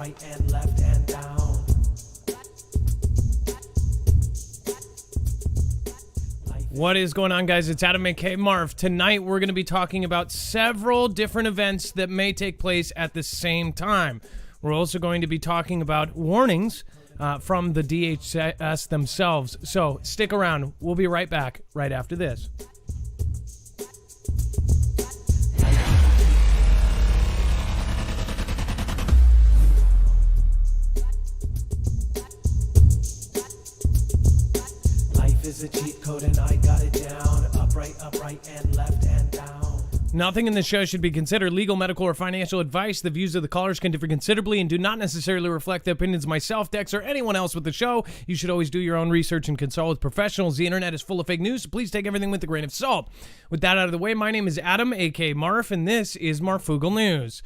Right and left and down. What is going on, guys? It's Adam, aka Marf. Tonight, we're going to be talking about several different events that may take place at the same time. We're also going to be talking about warnings from the DHS themselves. So stick around. We'll be right back right after this. Is a cheat code and I got it down. Upright, and left and down. Nothing in this show should be considered legal, medical, or financial advice. The views of the callers can differ considerably and do not necessarily reflect the opinions of myself, Dex, or anyone else with the show. You should always do your own research and consult with professionals. The internet is full of fake news, so please take everything with a grain of salt. With that out of the way, my name is Adam, aka Marf, and this is Marfoogle News.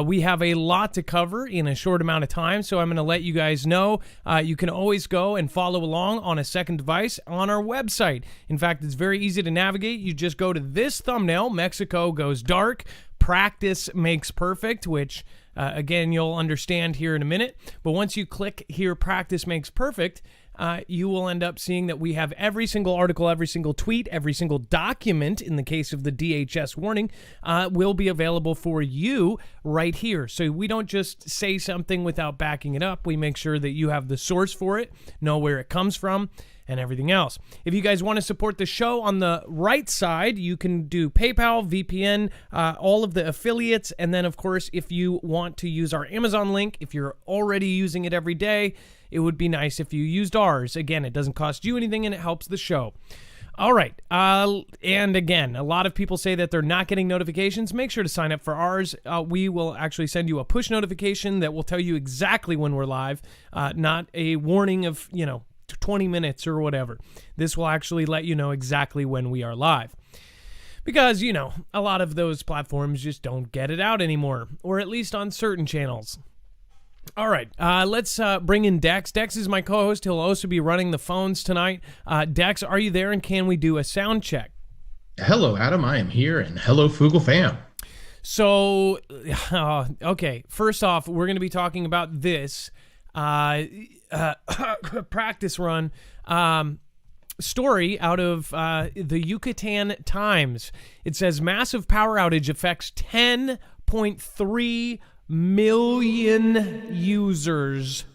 We have a lot to cover in a short amount of time, so I'm going to let you guys know you can always go and follow along on a second device on our website. In fact, it's very easy to navigate. You just go to this thumbnail, Mexico Goes Dark, Practice Makes Perfect, which, again, you'll understand here in a minute. But once you click here, Practice Makes Perfect, you will end up seeing that we have every single article, every single tweet, every single document, in the case of the DHS warning, will be available for you right here. So we don't just say something without backing it up. We make sure that you have the source for it, know where it comes from, and everything else. If you guys want to support the show, on the right side, you can do PayPal, VPN, all of the affiliates, and then, of course, if you want to use our Amazon link, if you're already using it every day, it would be nice if you used ours. Again, it doesn't cost you anything, and it helps the show. All right, and again, a lot of people say that they're not getting notifications. Make sure to sign up for ours. We will actually send you a push notification that will tell you exactly when we're live, not a warning of, 20 minutes or whatever. This will actually let you know exactly when we are live. Because, a lot of those platforms just don't get it out anymore, or at least on certain channels. All right, let's bring in Dex. Dex is my co-host. He'll also be running the phones tonight. Dex, are you there, and can we do a sound check? Hello, Adam. I am here, and hello, Foogle fam. So, okay, first off, we're going to be talking about this practice run story out of the Yucatan Times. It says massive power outage affects 10.3 million users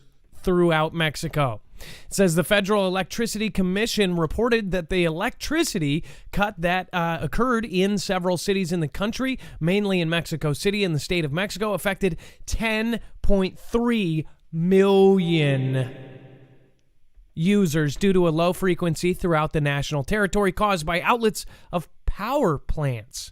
throughout Mexico. It says the Federal Electricity Commission reported that the electricity cut that occurred in several cities in the country, mainly in Mexico City and the state of Mexico, affected 10.3 million users due to a low frequency throughout the national territory caused by outlets of power plants.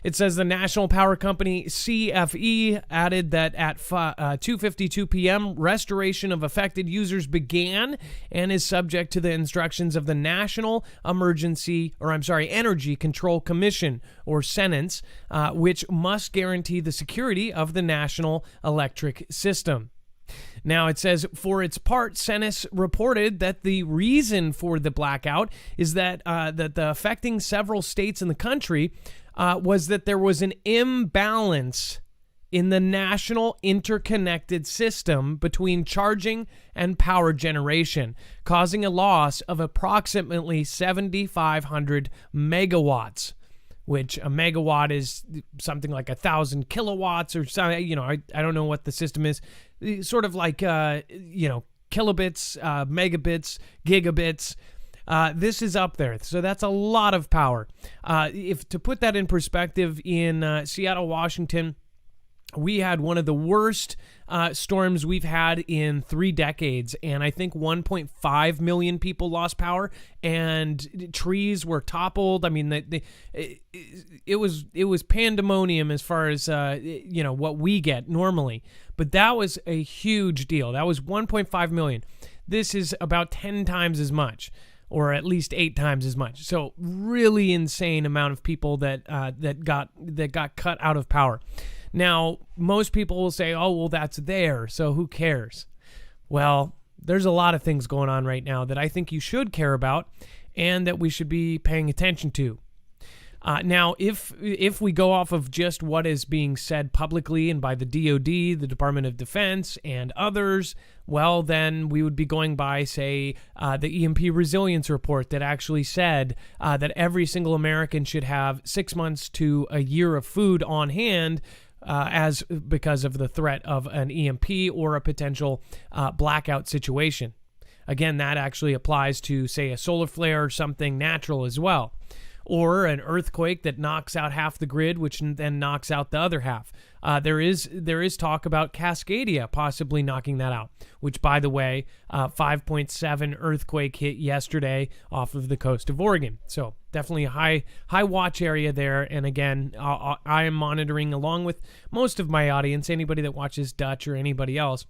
It says the National Power Company, CFE, added that at 2:52 p.m., restoration of affected users began and is subject to the instructions of the National Energy Control Commission, or SENENCE, which must guarantee the security of the national electric system. Now, it says, for its part, SENENCE reported that the reason for the blackout is that the affecting several states in the country was that there was an imbalance in the national interconnected system between charging and power generation, causing a loss of approximately 7,500 megawatts, which a megawatt is something like 1,000 kilowatts or something. I don't know what the system is. Sort of like, kilobits, megabits, gigabits. This is up there, so that's a lot of power. If to put that in perspective, in Seattle, Washington, we had one of the worst storms we've had in 3 decades, and I think 1.5 million people lost power, and trees were toppled. I mean, it was pandemonium as far as what we get normally, but that was a huge deal. That was 1.5 million. This is about 10 times as much, or at least 8 times as much. So really insane amount of people that got cut out of power. Now, most people will say, oh, well, that's there, so who cares? Well, there's a lot of things going on right now that I think you should care about and that we should be paying attention to. Now, if we go off of just what is being said publicly and by the DoD, the Department of Defense, and others, well, then we would be going by, say, the EMP resilience report that actually said that every single American should have 6 months to a year of food on hand because of the threat of an EMP or a potential blackout situation. Again, that actually applies to, say, a solar flare or something natural as well. Or an earthquake that knocks out half the grid, which then knocks out the other half. There is talk about Cascadia possibly knocking that out, which, by the way, 5.7 earthquake hit yesterday off of the coast of Oregon. So definitely a high watch area there. And again, I am monitoring along with most of my audience, anybody that watches Dutch or anybody else.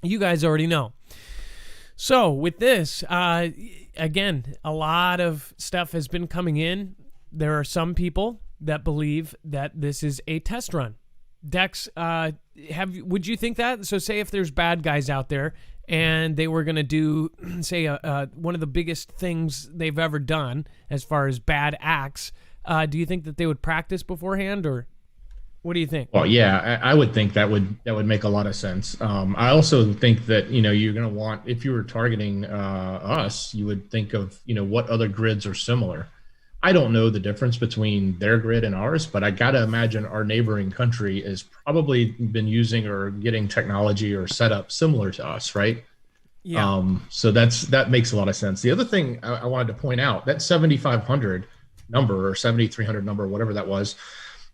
You guys already know. So with this, again, a lot of stuff has been coming in. There are some people that believe that this is a test run. Dex, would you think that? So say if there's bad guys out there and they were going to do, say, one of the biggest things they've ever done as far as bad acts, do you think that they would practice beforehand, or what do you think? Well, yeah, I would think that would make a lot of sense. I also think that, you're going to want, if you were targeting us, you would think of, what other grids are similar. I don't know the difference between their grid and ours, but I got to imagine our neighboring country has probably been using or getting technology or setup similar to us, right? Yeah. So that makes a lot of sense. The other thing I wanted to point out, that 7,500 number or 7,300 number, whatever that was,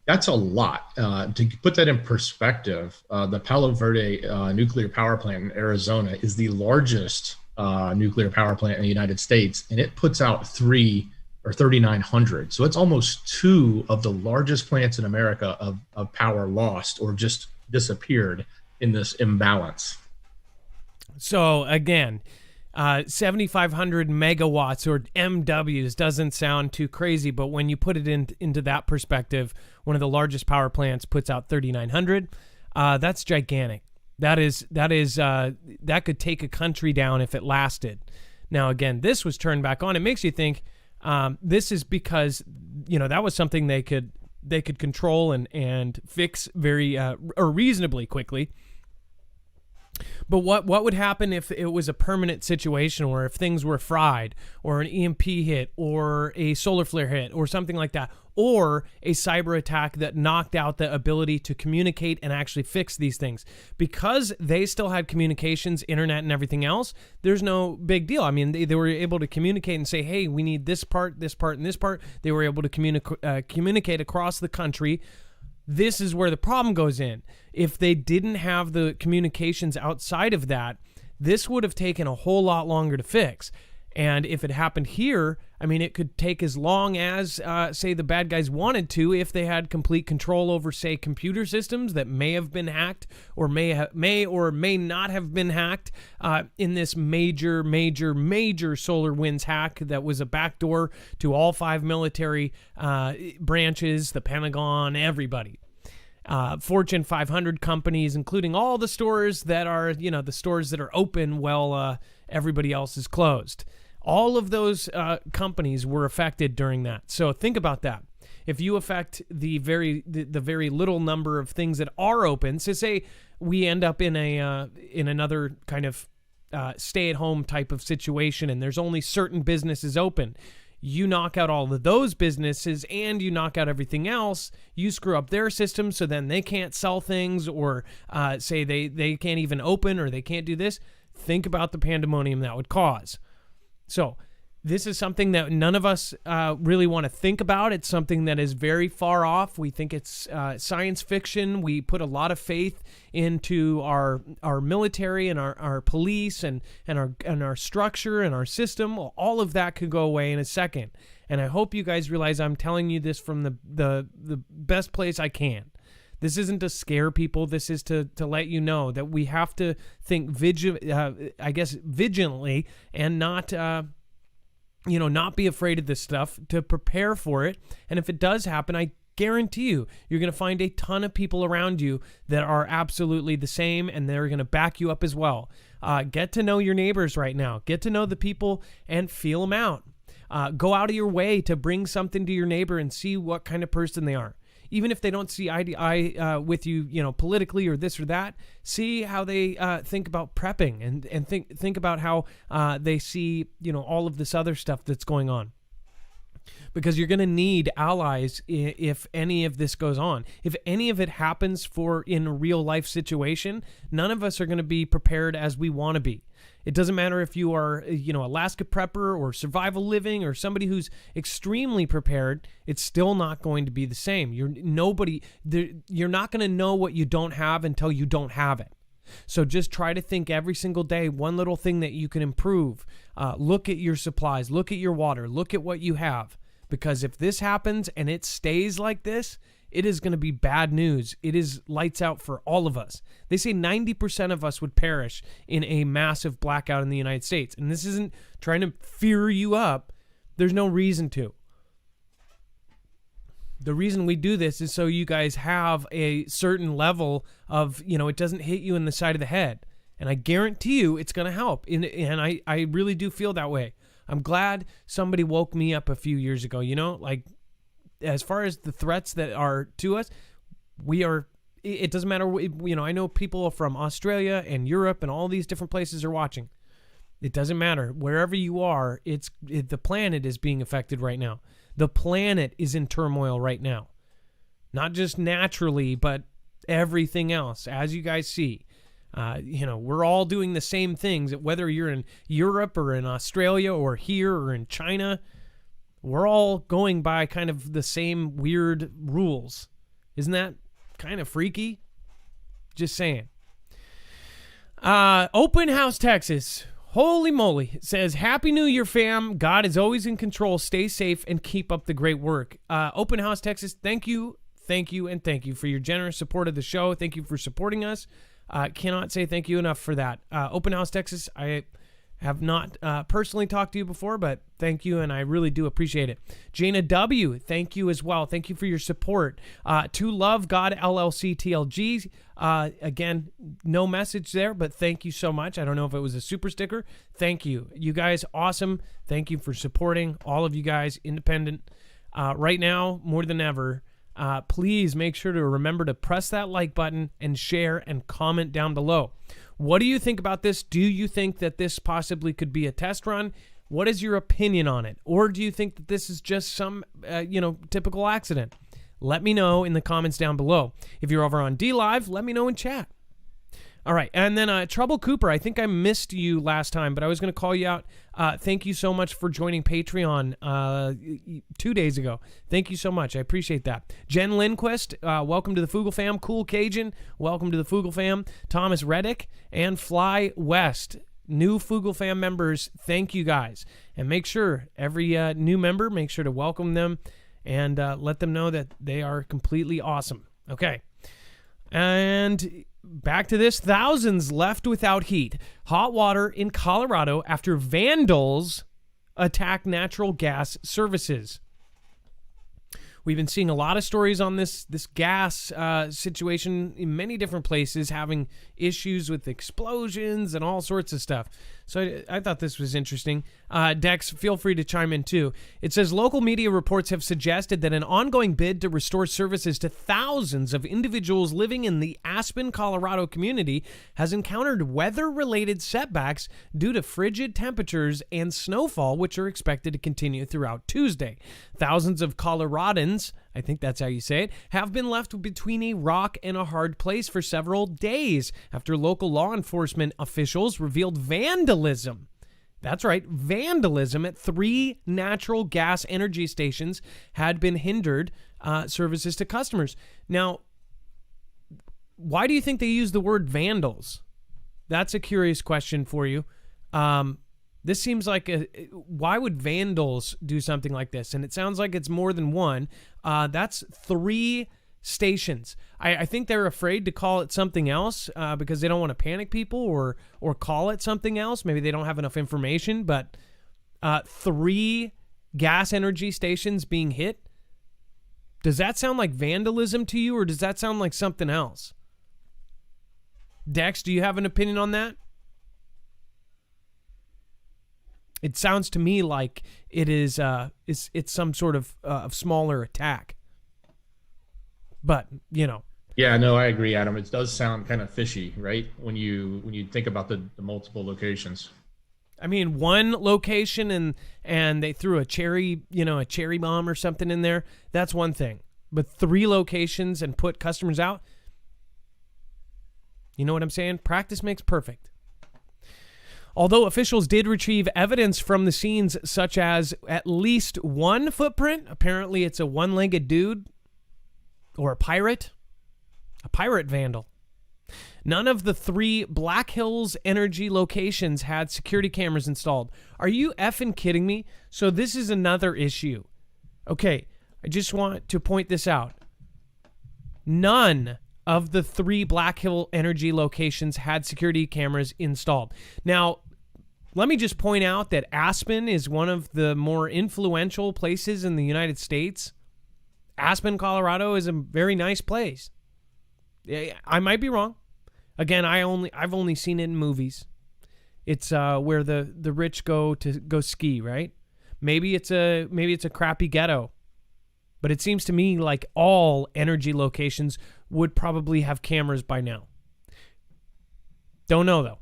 that's a lot. To put that in perspective, the Palo Verde nuclear power plant in Arizona is the largest nuclear power plant in the United States, and it puts out 3,900. So it's almost 2 of the largest plants in America of power lost or just disappeared in this imbalance. So again, 7,500 megawatts or MWs doesn't sound too crazy, but when you put it into that perspective, one of the largest power plants puts out 3,900. That's gigantic. That could take a country down if it lasted. Now, again, this was turned back on. It makes you think this is because that was something they could control and fix very or reasonably quickly. But what would happen if it was a permanent situation, or if things were fried, or an EMP hit, or a solar flare hit, or something like that, or a cyber attack that knocked out the ability to communicate and actually fix these things? Because they still had communications, internet, and everything else, there's no big deal. I mean, they were able to communicate and say, hey, we need this part, and this part. They were able to communicate across the country. This is where the problem goes in. If they didn't have the communications outside of that, this would have taken a whole lot longer to fix. And if it happened here, I mean, it could take as long as, say, the bad guys wanted to, if they had complete control over, say, computer systems that may have been hacked or may or may not have been hacked in this major SolarWinds hack that was a backdoor to all 5 military branches, the Pentagon, everybody. Fortune 500 companies, including all the stores that are, the stores that are open while everybody else is closed. All of those companies were affected during that. So think about that. If you affect the very little number of things that are open, so say we end up in another kind of stay-at-home type of situation, and there's only certain businesses open. You knock out all of those businesses and you knock out everything else, you screw up their system, so then they can't sell things, or say they can't even open, or they can't do this. Think about the pandemonium that would cause. So this is something that none of us really want to think about. It's something that is very far off. We think it's science fiction. We put a lot of faith into our military and our police and our structure and our system. All of that could go away in a second. And I hope you guys realize I'm telling you this from the best place I can. This isn't to scare people. This is to let you know that we have to think vigilantly and not be afraid of this stuff, to prepare for it. And if it does happen, I guarantee you're going to find a ton of people around you that are absolutely the same, and they're going to back you up as well. Get to know your neighbors right now. Get to know the people and feel them out. Go out of your way to bring something to your neighbor and see what kind of person they are. Even if they don't see eye to eye with you, politically or this or that, see how they think about prepping and think about how they see, all of this other stuff that's going on. Because you're going to need allies if any of this goes on. If any of it happens in a real life situation, none of us are going to be prepared as we want to be. It doesn't matter if you are, Alaska prepper or survival living or somebody who's extremely prepared. It's still not going to be the same. You're not going to know what you don't have until you don't have it. So just try to think every single day, one little thing that you can improve. Look at your supplies, look at your water, look at what you have. Because if this happens and it stays like this, it is going to be bad news. It is lights out for all of us. They say 90% of us would perish in a massive blackout in the United States. And this isn't trying to fear you up. There's no reason to. The reason we do this is so you guys have a certain level of, it doesn't hit you in the side of the head. And I guarantee you it's going to help. And I really do feel that way. I'm glad somebody woke me up a few years ago, as far as the threats that are to us, it doesn't matter. I know people from Australia and Europe and all these different places are watching. It doesn't matter. Wherever you are, the planet is being affected right now. The planet is in turmoil right now. Not just naturally, but everything else, as you guys see. We're all doing the same things, whether you're in Europe or in Australia or here or in China. We're all going by kind of the same weird rules. Isn't that kind of freaky? Just saying. Open House, Texas. Holy moly. It says, Happy New Year, fam. God is always in control. Stay safe and keep up the great work. Open House, Texas, thank you, and thank you for your generous support of the show. Thank you for supporting us. Cannot say thank you enough for that. Open House, Texas, I have not personally talked to you before, but thank you, and I really do appreciate it. Jana W., thank you as well. Thank you for your support. To Love God LLC TLG, again, no message there, but thank you so much. I don't know if it was a super sticker. Thank you. You guys, awesome. Thank you for supporting all of you guys, independent. Right now, more than ever, please make sure to remember to press that like button and share and comment down below. What do you think about this? Do you think that this possibly could be a test run? What is your opinion on it? Or do you think that this is just some, typical accident? Let me know in the comments down below. If you're over on DLive, let me know in chat. All right, and then Trouble Cooper, I think I missed you last time, but I was going to call you out. Thank you so much for joining Patreon 2 days ago. Thank you so much. I appreciate that. Jen Lindquist, welcome to the Foogle fam. Cool Cajun, welcome to the Foogle fam. Thomas Reddick and Fly West, new Foogle fam members, thank you guys. And make sure, every new member, make sure to welcome them and let them know that they are completely awesome. Okay. And back to this. Thousands left without heat. Hot water in Colorado after vandals attack natural gas services. We've been seeing a lot of stories on this gas situation in many different places, having issues with explosions and all sorts of stuff. So I thought this was interesting. Dex, feel free to chime in too. It says local media reports have suggested that an ongoing bid to restore services to thousands of individuals living in the Aspen, Colorado community has encountered weather-related setbacks due to frigid temperatures and snowfall, which are expected to continue throughout Tuesday. Thousands of Coloradans, I think that's how you say it, have been left between a rock and a hard place for several days after local law enforcement officials revealed vandalism. That's right, vandalism at 3 natural gas energy stations had been hindered services to customers. Now, why do you think they use the word vandals? That's a curious question for you. This seems like why would vandals do something like this? And it sounds like it's more than one. That's 3 stations. I think they're afraid to call it something else because they don't want to panic people or call it something else. Maybe they don't have enough information, but 3 gas energy stations being hit. Does that sound like vandalism to you, or does that sound like something else? Dex, do you have an opinion on that? It sounds to me like it is it's some sort of smaller attack. But, Yeah, no, I agree, Adam. It does sound kind of fishy, right? When you think about the multiple locations. I mean, one location and they threw a cherry bomb or something in there. That's one thing. But 3 locations and put customers out. You know what I'm saying? Practice makes perfect. Although officials did retrieve evidence from the scenes, such as at least one footprint, apparently it's a one-legged dude or a pirate vandal. None of the 3 Black Hills Energy locations had security cameras installed. Are you effing kidding me? So this is another issue. Okay, I just want to point this out. None of the 3 Black Hill Energy locations had security cameras installed. Now, let me just point out that Aspen is one of the more influential places in the United States. Aspen, Colorado is a very nice place. I might be wrong. Again, I've only seen it in movies. It's where the rich go ski, right? Maybe it's a crappy ghetto. But it seems to me like all energy locations would probably have cameras by now. Don't know though.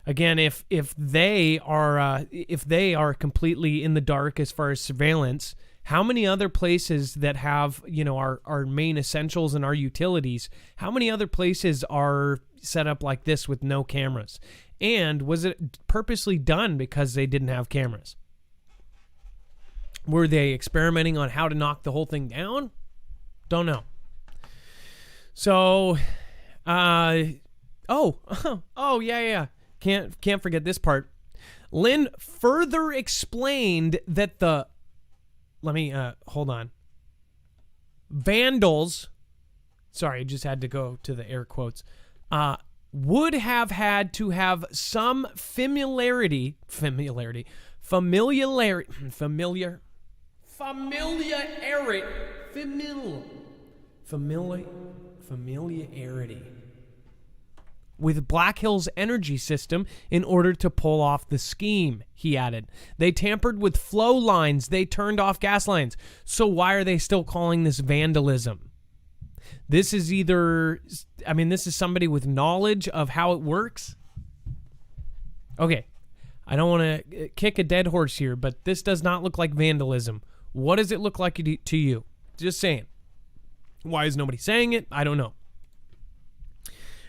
Again, if they are completely in the dark as far as surveillance, how many other places that have our main essentials and our utilities? How many other places are set up like this with no cameras? And was it purposely done because they didn't have cameras? Were they experimenting on how to knock the whole thing down? Don't know. So, yeah. Can't forget this part. Lynn further explained that hold on. Vandals, sorry, I just had to go to the air quotes, would have had to have some familiarity with Black Hills energy system in order to pull off the scheme, he added. They tampered with flow lines. They turned off gas lines. So why are they still calling this vandalism? This is this is somebody with knowledge of how it works. Okay, I don't want to kick a dead horse here, but this does not look like vandalism. What does it look like to you? Just saying. Why is nobody saying it? I don't know.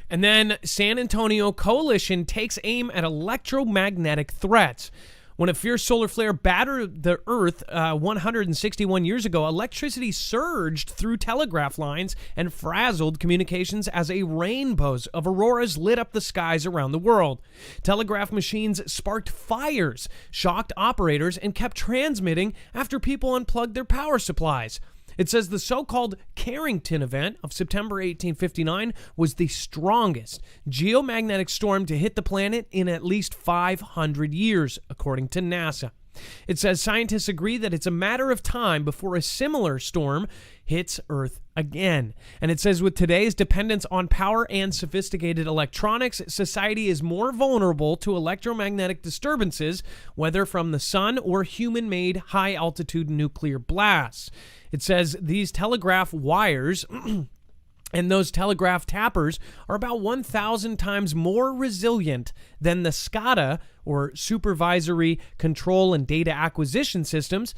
And then San Antonio coalition takes aim at electromagnetic threats. When a fierce solar flare battered the Earth 161 years ago, electricity surged through telegraph lines and frazzled communications as rainbows of auroras lit up the skies around the world. Telegraph machines sparked fires, shocked operators, and kept transmitting after people unplugged their power supplies. It says the so-called Carrington event of September 1859 was the strongest geomagnetic storm to hit the planet in at least 500 years, according to NASA. It says scientists agree that it's a matter of time before a similar storm hits Earth again. And it says with today's dependence on power and sophisticated electronics, society is more vulnerable to electromagnetic disturbances, whether from the sun or human-made high-altitude nuclear blasts. It says these telegraph wires and those telegraph tappers are about 1,000 times more resilient than the SCADA, or Supervisory Control and Data Acquisition Systems,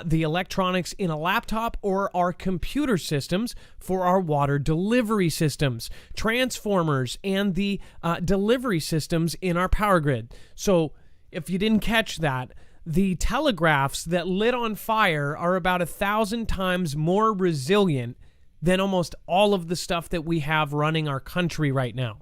the electronics in a laptop, or our computer systems for our water delivery systems, transformers, and the delivery systems in our power grid. So if you didn't catch that, the telegraphs that lit on fire are about 1,000 times more resilient than almost all of the stuff that we have running our country right now.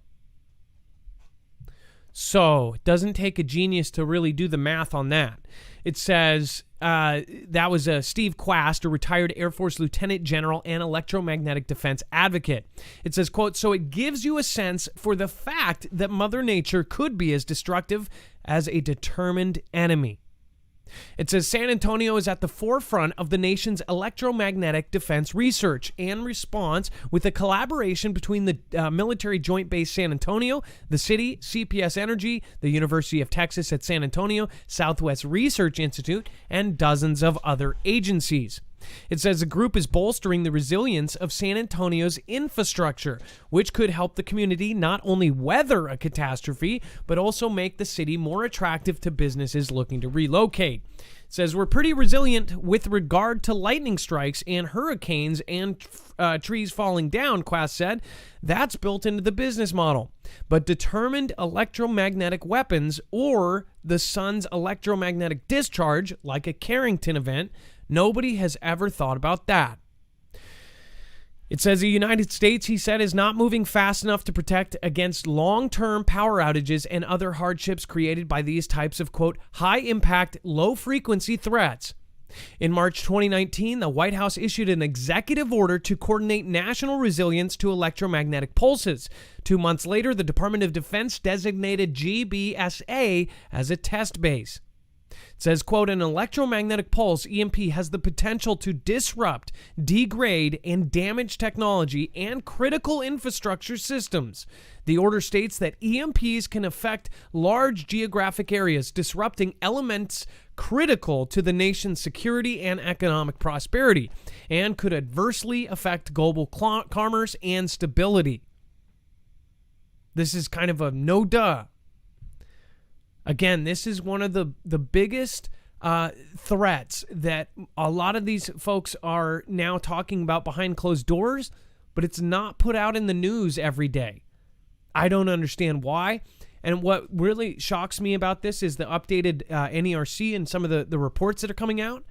So it doesn't take a genius to really do the math on that. It says that was Steve Quast, a retired Air Force Lieutenant General and electromagnetic defense advocate. It says, quote, so it gives you a sense for the fact that Mother Nature could be as destructive as a determined enemy. It says San Antonio is at the forefront of the nation's electromagnetic defense research and response with a collaboration between the military joint base San Antonio, the city, CPS Energy, the University of Texas at San Antonio, Southwest Research Institute, and dozens of other agencies. It says the group is bolstering the resilience of San Antonio's infrastructure, which could help the community not only weather a catastrophe, but also make the city more attractive to businesses looking to relocate. It says we're pretty resilient with regard to lightning strikes and hurricanes and trees falling down, Quast said. That's built into the business model. But determined electromagnetic weapons or the sun's electromagnetic discharge, like a Carrington event, nobody has ever thought about that. It says the United States, he said, is not moving fast enough to protect against long-term power outages and other hardships created by these types of, quote, high-impact, low-frequency threats. In March 2019, the White House issued an executive order to coordinate national resilience to electromagnetic pulses. 2 months later, the Department of Defense designated GBSA as a test base. It says, quote, an electromagnetic pulse, EMP, has the potential to disrupt, degrade, and damage technology and critical infrastructure systems. The order states that EMPs can affect large geographic areas, disrupting elements critical to the nation's security and economic prosperity, and could adversely affect global commerce and stability. This is kind of a no-duh. Again, this is one of the biggest threats that a lot of these folks are now talking about behind closed doors, but it's not put out in the news every day. I don't understand why. And what really shocks me about this is the updated NERC and some of the reports that are coming out.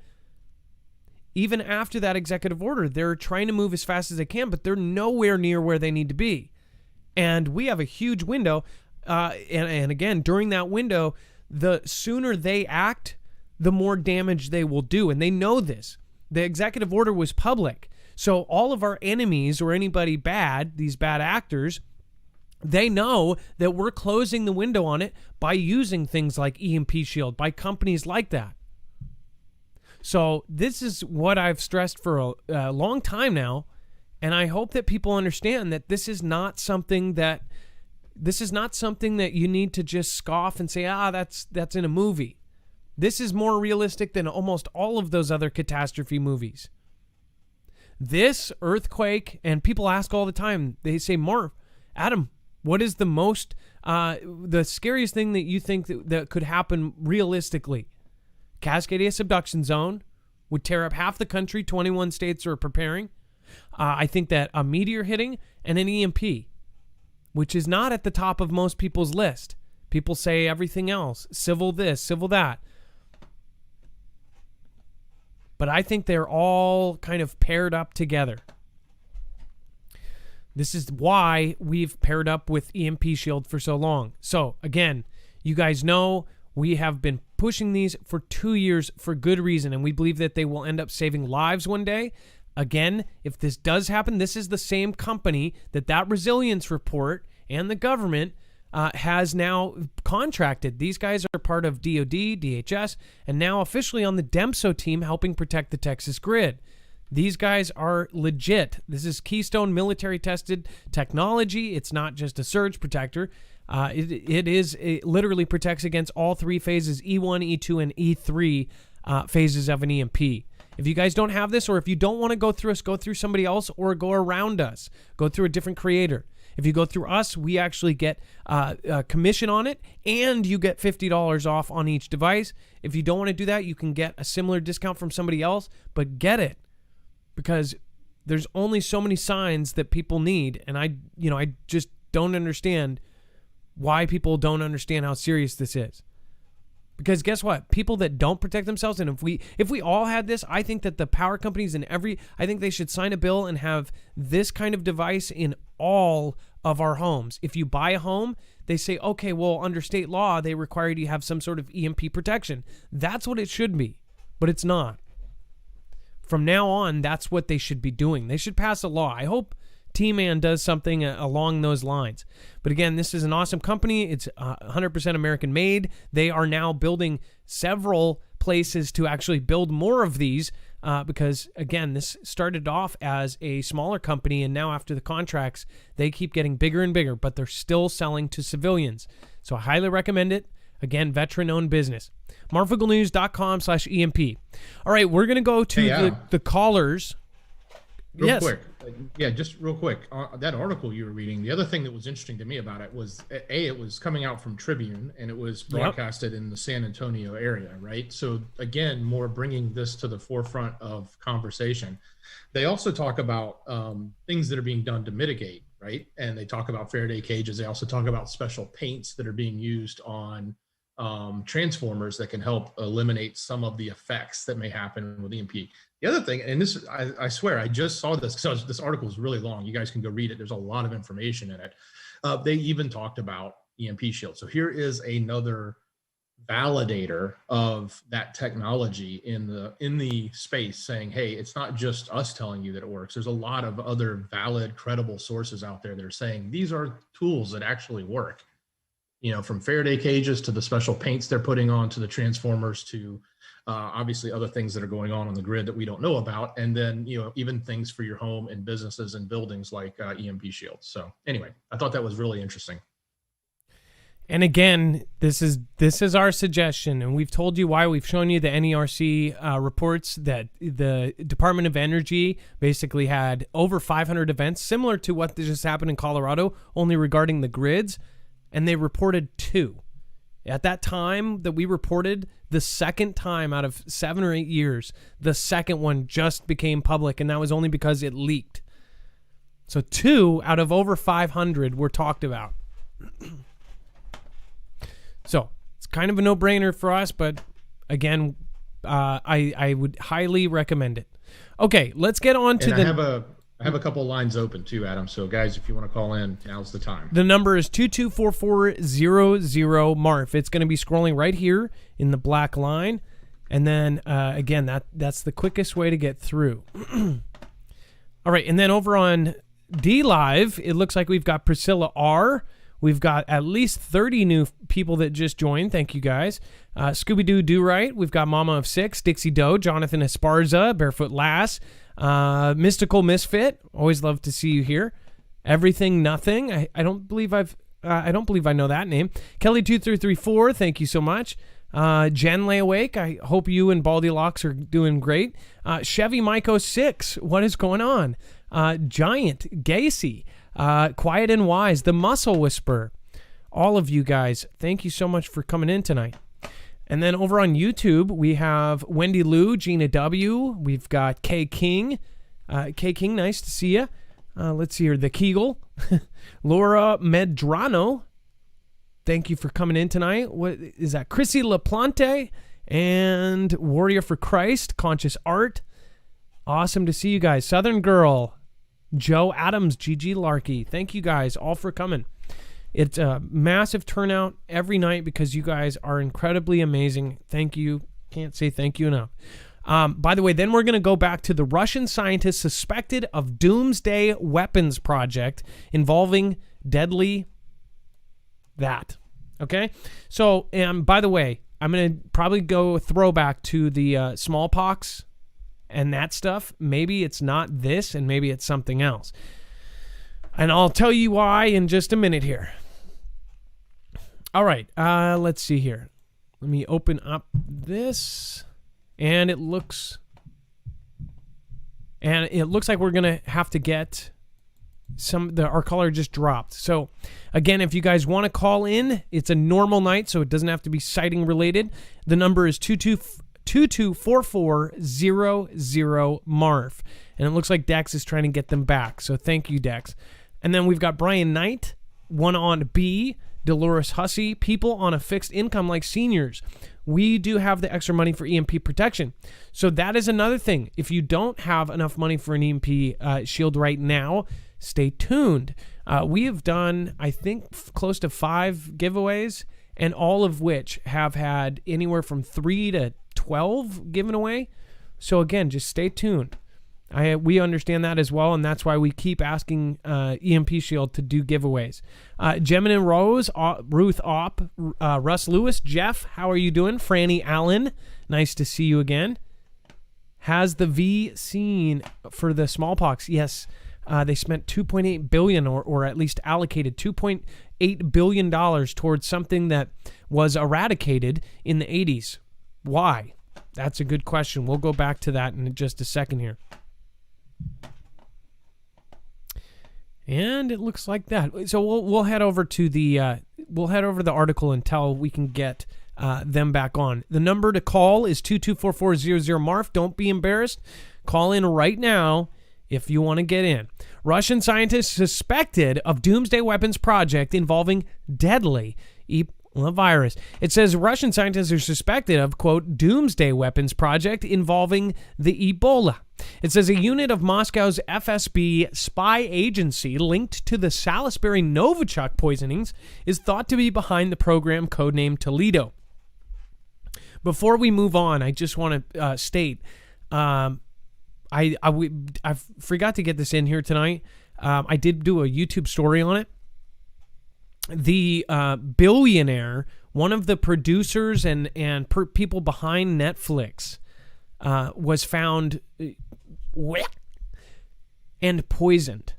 Even after that executive order, they're trying to move as fast as they can, but they're nowhere near where they need to be. And we have a huge window. And again, during that window, the sooner they act, the more damage they will do. And they know this. The executive order was public. So all of our enemies or anybody bad, these bad actors, they know that we're closing the window on it by using things like EMP Shield, by companies like that. So this is what I've stressed for a long time now. And I hope that people understand that this is not something that you need to just scoff and say, that's in a movie. This is more realistic than almost all of those other catastrophe movies. This earthquake, and people ask all the time, they say, Adam, what is the scariest thing that you think that could happen realistically? Cascadia subduction zone would tear up half the country. 21 states are preparing. I think that a meteor hitting and an EMP, which is not at the top of most people's list. People say everything else, civil this, civil that. But I think they're all kind of paired up together. This is why we've paired up with EMP Shield for so long. So, again, you guys know we have been pushing these for 2 years for good reason, and we believe that they will end up saving lives one day. Again, if this does happen, this is the same company that resilience report and the government has now contracted. These guys are part of DOD, DHS, and now officially on the DEMSO team helping protect the Texas grid. These guys are legit. This is Keystone military tested technology. It's not just a surge protector. It literally protects against all three phases, E1, E2, and E3 phases of an EMP. If you guys don't have this, or if you don't want to go through us, go through somebody else or go around us. Go through a different creator. If you go through us, we actually get a commission on it, and you get $50 off on each device. If you don't want to do that, you can get a similar discount from somebody else, but get it, because there's only so many signs that people need, and I just don't understand why people don't understand how serious this is. Because guess what? People that don't protect themselves, and if we all had this, I think that the power companies I think they should sign a bill and have this kind of device in all of our homes. If you buy a home, they say, okay, well, under state law, they require you to have some sort of EMP protection. That's what it should be, but it's not. From now on, that's what they should be doing. They should pass a law. I hope T-Man does something along those lines. But again, this is an awesome company. It's 100% American made. They are now building several places to actually build more of these because, again, this started off as a smaller company, and now after the contracts, they keep getting bigger and bigger, but they're still selling to civilians. So I highly recommend it. Again, veteran-owned business. marfooglenews.com/EMP. All right, we're going to go to the callers. Real quick. Yeah, just real quick. That article you were reading, the other thing that was interesting to me about it was, it was coming out from Tribune, and it was broadcasted in the San Antonio area, right? So, again, more bringing this to the forefront of conversation. They also talk about things that are being done to mitigate, right? And they talk about Faraday cages. They also talk about special paints that are being used on transformers that can help eliminate some of the effects that may happen with EMP. The other thing, and this, I swear, I just saw this, so this article is really long. You guys can go read it. There's a lot of information in it. They even talked about EMP Shield. So here is another validator of that technology in the space, saying, hey, it's not just us telling you that it works. There's a lot of other valid, credible sources out there that are saying these are tools that actually work. You know, from Faraday cages to the special paints they're putting on to the transformers to obviously other things that are going on the grid that we don't know about. And then, you know, even things for your home and businesses and buildings like EMP Shield. So anyway, I thought that was really interesting. And again, this is our suggestion, and we've told you why. We've shown you the NERC reports that the Department of Energy basically had over 500 events, similar to what just happened in Colorado, only regarding the grids, and they reported 2. At that time that we reported, the second time out of 7 or 8 years, the second one just became public, and that was only because it leaked. So 2 out of over 500 were talked about. So it's kind of a no-brainer for us, but again, I would highly recommend it. Okay, let's get on to I have a couple of lines open too, Adam. So guys, if you want to call in, now's the time. The number is 224400-MARF. It's going to be scrolling right here in the black line. And then, again, that's the quickest way to get through. All right, and then over on D-Live, it looks like we've got Priscilla R. We've got at least 30 new people that just joined. Thank you, guys. Scooby-Doo Do-Right. We've got Mama of 6, Dixie Doe, Jonathan Esparza, Barefoot Lass, Mystical Misfit. Always love to see you here. Everything Nothing. I don't believe I know that name. Kelly2334. Thank you so much. Jen Lay Awake. I hope you and Baldy Locks are doing great. Chevy Myco 6. What is going on? Giant Gacy. Quiet and Wise, The Muscle Whisperer. All of you guys, thank you so much for coming in tonight. And then over on YouTube, we have Wendy Lou, Gina W. We've got K King. K King, nice to see you. Let's see here. The Kegel. Laura Medrano. Thank you for coming in tonight. What is that? Chrissy LaPlante and Warrior for Christ, Conscious Art. Awesome to see you guys. Southern Girl. Joe Adams, Gigi Larkey. Thank you guys all for coming. It's a massive turnout every night because you guys are incredibly amazing. Thank you. Can't say thank you enough. By the way, then we're going to go back to the Russian scientists suspected of doomsday weapons project involving deadly that. Okay? So, by the way, I'm going to probably go throwback to the smallpox and that stuff. Maybe it's not this, and maybe it's something else. And I'll tell you why in just a minute here. All right, let's see here. Let me open up this, and it looks like we're gonna have to get our caller just dropped. So again, if you guys want to call in, it's a normal night, so it doesn't have to be sighting related. The number is 224400-MARF. And it looks like Dex is trying to get them back. So thank you, Dex. And then we've got Brian Knight, one on B, Dolores Hussey, people on a fixed income like seniors. We do have the extra money for EMP protection. So that is another thing. If you don't have enough money for an EMP shield right now, stay tuned. We have done, I think, close to 5 giveaways, and all of which have had anywhere from 3 to 12 given away. So again, just stay tuned. We understand that as well, and that's why we keep asking EMP Shield to do giveaways. Gemini Rose, Ruth Opp, Russ Lewis, Jeff, how are you doing? Franny Allen, nice to see you again. Has the V seen for the smallpox? Yes, they spent $2.8 billion, or at least allocated $2.8 billion towards something that was eradicated in the 80s. Why? That's a good question. We'll go back to that in just a second here. And it looks like that. So we'll head over to the article until we can get them back on. The number to call is 224-400 Marf. Don't be embarrassed. Call in right now if you want to get in. Russian scientists suspected of doomsday weapons project involving deadly Ebola virus. It says Russian scientists are suspected of, quote, doomsday weapons project involving the Ebola. It says a unit of Moscow's FSB spy agency linked to the Salisbury Novichok poisonings is thought to be behind the program codenamed Toledo. Before we move on, I just want to state, I forgot to get this in here tonight. I did do a YouTube story on it. The billionaire, one of the producers and people behind Netflix, was found and poisoned.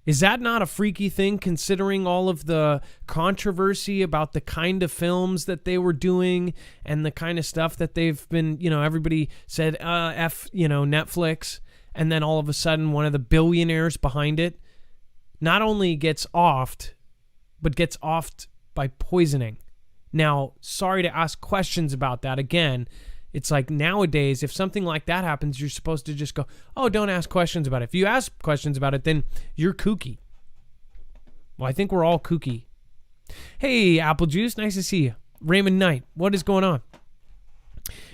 Is that not a freaky thing, considering all of the controversy about the kind of films that they were doing and the kind of stuff that they've been, everybody said, Netflix, and then all of a sudden one of the billionaires behind it not only gets offed, but gets offed by poisoning. Now, sorry to ask questions about that again. It's like nowadays, if something like that happens, you're supposed to just go, oh, don't ask questions about it. If you ask questions about it, then you're kooky. Well, I think we're all kooky. Hey, Apple Juice, nice to see you. Raymond Knight, what is going on?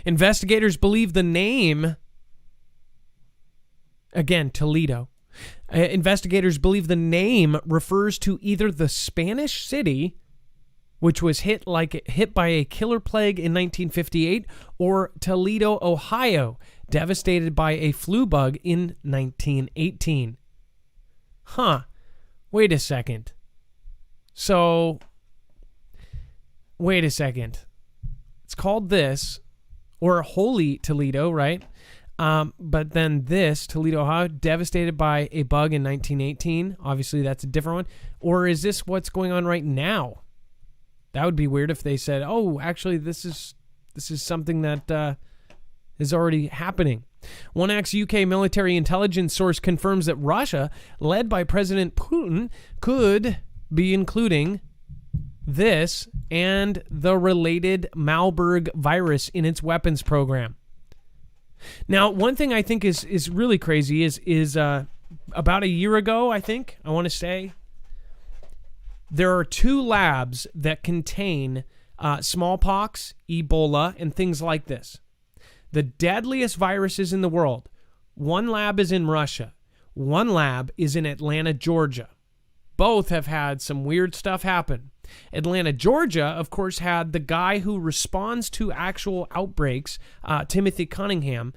Investigators believe the name, again, Toledo. Investigators believe the name refers to either the Spanish city, which was hit by a killer plague in 1958, or Toledo, Ohio, devastated by a flu bug in 1918. Wait a second. It's called this, or Holy Toledo, right? But then this, Toledo, Ohio, devastated by a bug in 1918. Obviously, that's a different one. Or is this what's going on right now? That would be weird if they said, oh, actually, this is something that is already happening. One ex-UK military intelligence source confirms that Russia, led by President Putin, could be including this and the related Marburg virus in its weapons program. Now, one thing I think is really crazy is about a year ago, I want to say, there are 2 labs that contain smallpox, Ebola, and things like this. The deadliest viruses in the world. One lab is in Russia. One lab is in Atlanta, Georgia. Both have had some weird stuff happen. Atlanta, Georgia, of course, had the guy who responds to actual outbreaks, Timothy Cunningham.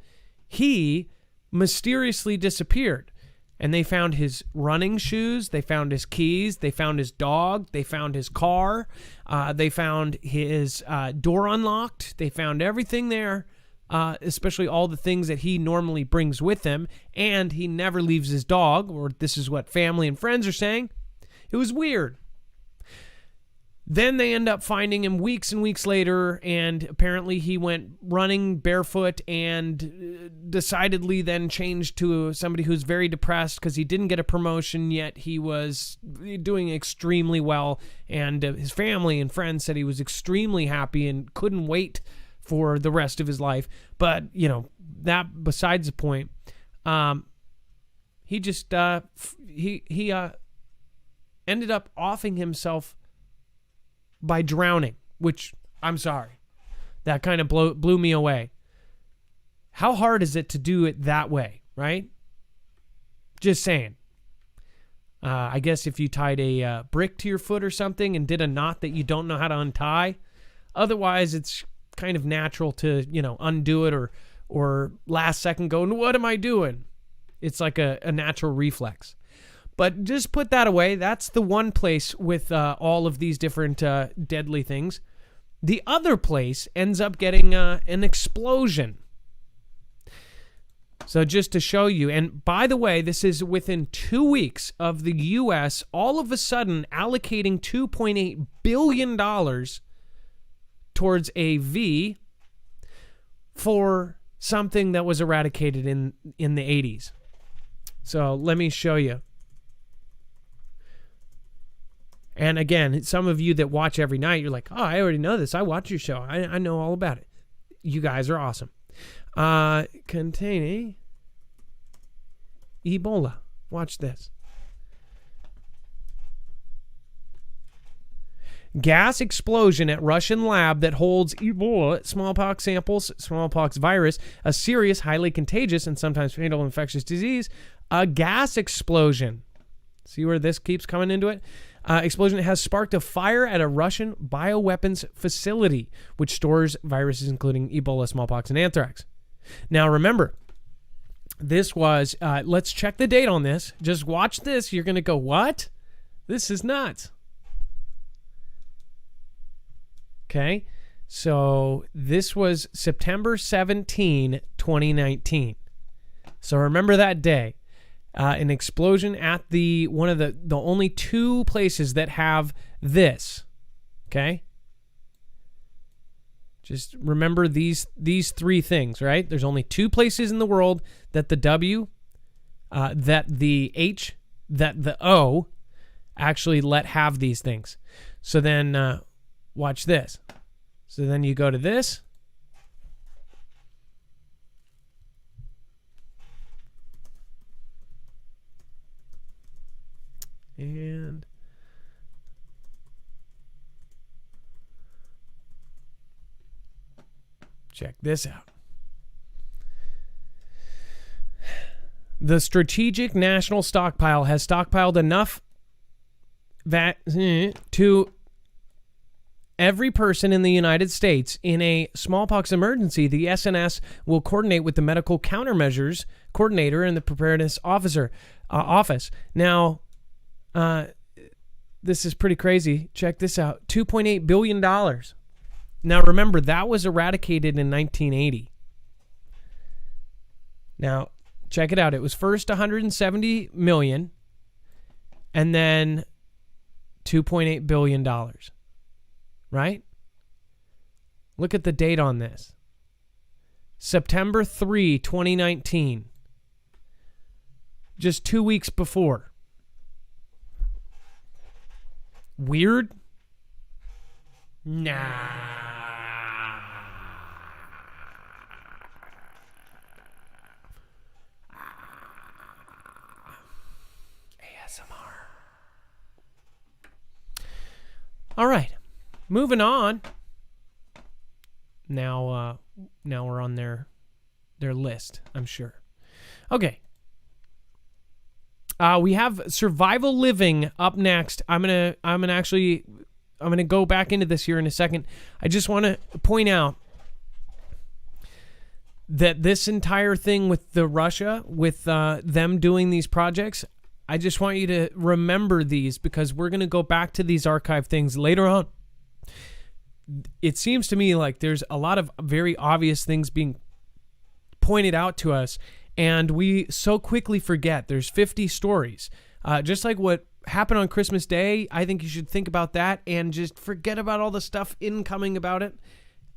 He mysteriously disappeared. And they found his running shoes, they found his keys, they found his dog, they found his car, they found his door unlocked, they found everything there, especially all the things that he normally brings with him, and he never leaves his dog, or this is what family and friends are saying. It was weird. Then they end up finding him weeks and weeks later, and apparently he went running barefoot and decidedly then changed to somebody who's very depressed because he didn't get a promotion, yet he was doing extremely well, and his family and friends said he was extremely happy and couldn't wait for the rest of his life. But, that besides the point, he just, he ended up offing himself by drowning, which, I'm sorry, that kind of blew me away. How hard is it to do it that way, right? Just saying. I guess if you tied a brick to your foot or something and did a knot that you don't know how to untie, otherwise it's kind of natural to, undo it or last second go, what am I doing? It's like a natural reflex. But just put that away. That's the one place with all of these different deadly things. The other place ends up getting an explosion. So just to show you, and by the way, this is within 2 weeks of the U.S. all of a sudden allocating $2.8 billion towards a V for something that was eradicated in the 80s. So let me show you. And again, some of you that watch every night, you're like, oh, I already know this. I watch your show. I know all about it. You guys are awesome. Containing Ebola. Watch this. Gas explosion at Russian lab that holds Ebola, smallpox samples, smallpox virus, a serious, highly contagious, and sometimes fatal infectious disease. A gas explosion. See where this keeps coming into it? Explosion has sparked a fire at a Russian bioweapons facility, which stores viruses including Ebola, smallpox, and anthrax. Now, remember, this was, let's check the date on this. Just watch this. You're going to go, what? This is nuts. Okay, so this was September 17, 2019. So remember that day. An explosion at one of the only two places that have this. Okay? Just remember these three things, right? There's only two places in the world that the W, that the H, that the O actually let have these things. So then watch this. So then you go to this. And check this out. The Strategic National Stockpile has stockpiled enough to every person in the United States in a smallpox emergency. The SNS will coordinate with the medical countermeasures coordinator and the preparedness office. Now, this is pretty crazy. Check this out. $2.8 billion. Now, remember, that was eradicated in 1980. Now, check it out. It was first 170 million and then $2.8 billion. Right? Look at the date on this. September 3, 2019. Just 2 weeks before. Weird? Nah. ASMR. All right. Moving on. Now we're on their list, I'm sure. Okay. We have survival living up next. I'm gonna go back into this here in a second. I just want to point out that this entire thing with the Russia, with them doing these projects, I just want you to remember these because we're gonna go back to these archive things later on. It seems to me like there's a lot of very obvious things being pointed out to us, and we so quickly forget. There's 50 stories. Just like what happened on Christmas Day, I think you should think about that and just forget about all the stuff incoming about it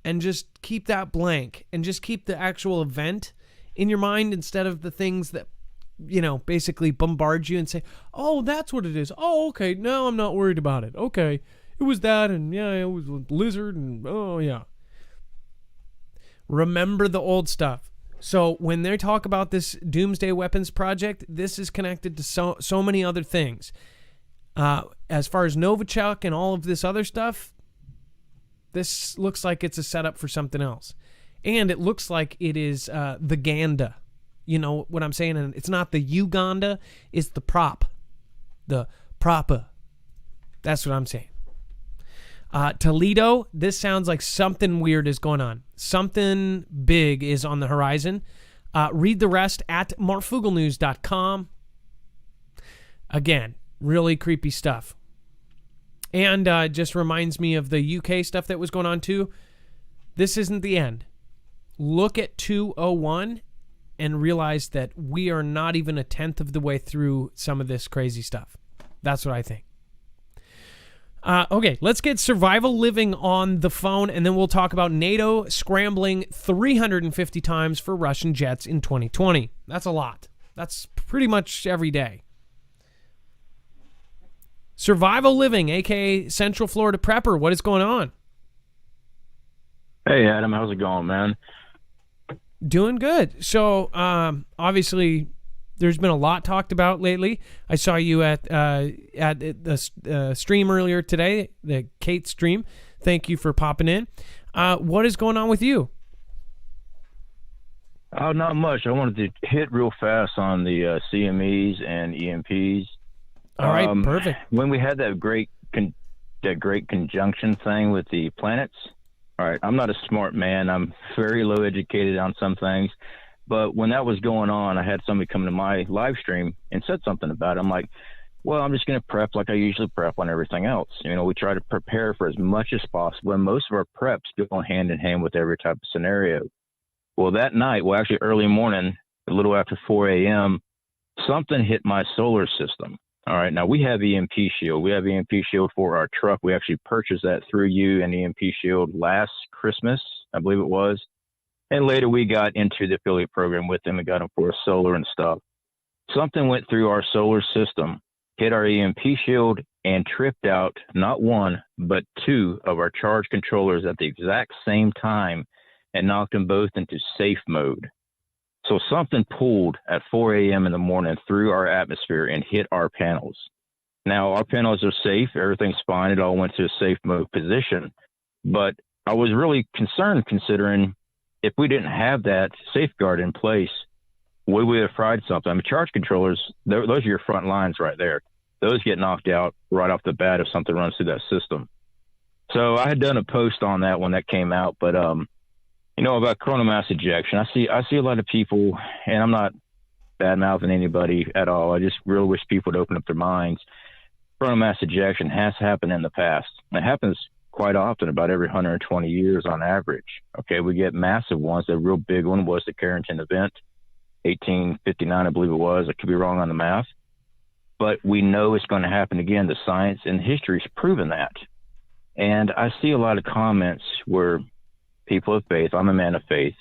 and just keep that blank and just keep the actual event in your mind instead of the things that, basically bombard you and say, oh, that's what it is. Oh, okay, now I'm not worried about it. Okay. It was that, and yeah, it was a lizard, and oh, yeah. Remember the old stuff. So when they talk about this Doomsday Weapons Project, this is connected to so many other things. As far as Novichok and all of this other stuff, this looks like it's a setup for something else. And it looks like it is the Ganda. You know what I'm saying? And it's not the Uganda, it's the prop. The propa. That's what I'm saying. Toledo, this sounds like something weird is going on. Something big is on the horizon. Read the rest at marfooglenews.com. Again, really creepy stuff. And just reminds me of the UK stuff that was going on too. This isn't the end. Look at 201 and realize that we are not even a tenth of the way through some of this crazy stuff. That's what I think. Okay, let's get Survival Living on the phone, and then we'll talk about NATO scrambling 350 times for Russian jets in 2020. That's a lot. That's pretty much every day. Survival Living, a.k.a. Central Florida Prepper, what is going on? Hey, Adam, how's it going, man? Doing good. So, obviously, there's been a lot talked about lately. I saw you at the stream earlier today, the Kate stream. Thank you for popping in. What is going on with you? Oh, not much. I wanted to hit real fast on the CMEs and EMPs. All right, perfect. When we had that great conjunction thing with the planets, all right, I'm not a smart man. I'm very low educated on some things. But when that was going on, I had somebody come to my live stream and said something about it. I'm like, well, I'm just going to prep like I usually prep on everything else. You know, we try to prepare for as much as possible. And most of our preps go hand in hand with every type of scenario. Well, that night, well, actually early morning, a little after 4 a.m., something hit my solar system. All right. Now, we have EMP Shield. We have EMP Shield for our truck. We actually purchased that through you and EMP Shield last Christmas, I believe it was. And later we got into the affiliate program with them and got them for solar and stuff. Something went through our solar system, hit our EMP Shield, and tripped out not one, but two of our charge controllers at the exact same time and knocked them both into safe mode. So something pulled at 4 a.m. in the morning through our atmosphere and hit our panels. Now, our panels are safe. Everything's fine. It all went to a safe mode position. But I was really concerned considering if we didn't have that safeguard in place, would we have fried something? I mean, charge controllers, those are your front lines right there. Those get knocked out right off the bat if something runs through that system. So I had done a post on that when that came out, but you know, about coronal mass ejection, I see a lot of people, and I'm not bad-mouthing anybody at all. I just really wish people would open up their minds. Coronal mass ejection has happened in the past. It happens quite often, about every 120 years on average. Okay, we get massive ones. The real big one was the Carrington event, 1859, I believe it was. I could be wrong on the math. But we know it's going to happen again. The science and history has proven that. And I see a lot of comments where people of faith, I'm a man of faith,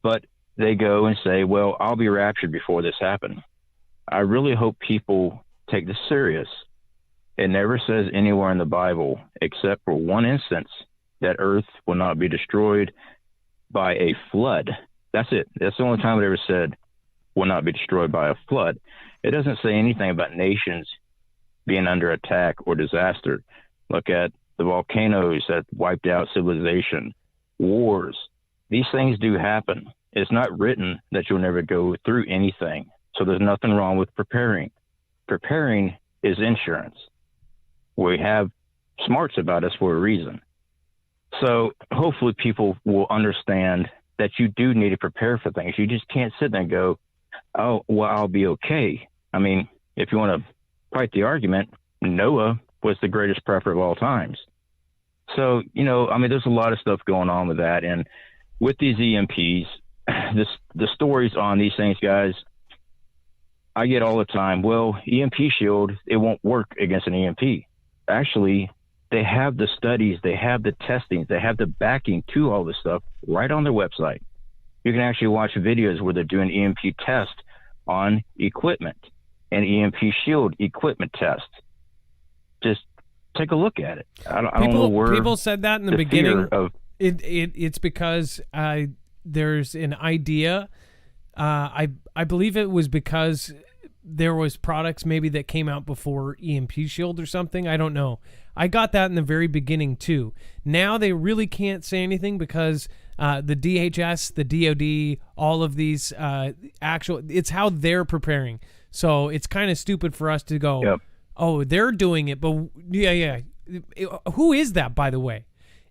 but they go and say, well, I'll be raptured before this happened. I really hope people take this serious. It never says anywhere in the Bible, except for one instance, that earth will not be destroyed by a flood. That's it. That's the only time it ever said will not be destroyed by a flood. It doesn't say anything about nations being under attack or disaster. Look at the volcanoes that wiped out civilization. Wars, these things do happen. It's not written that you'll never go through anything. So there's nothing wrong with preparing. Preparing is insurance. We have smarts about us for a reason. So hopefully people will understand that you do need to prepare for things. You just can't sit there and go, oh, well, I'll be okay. I mean, if you want to fight the argument, Noah was the greatest prepper of all times. So, you know, I mean, there's a lot of stuff going on with that. And with these EMPs, the stories on these things, guys, I get all the time, well, EMP Shield, it won't work against an EMP. Actually, they have the studies, they have the testings, they have the backing to all this stuff right on their website. You can actually watch videos where they're doing EMP tests on equipment and EMP Shield equipment tests. Just take a look at it. I don't know where people said that in the beginning. It's because there's an idea. I believe it was because there was products maybe that came out before EMP Shield or something. I don't know. I got that in the very beginning too. Now they really can't say anything because the DHS, the DOD, all of these it's how they're preparing. So it's kind of stupid for us to go, yep. Oh, they're doing it, but yeah. Who is that, by the way?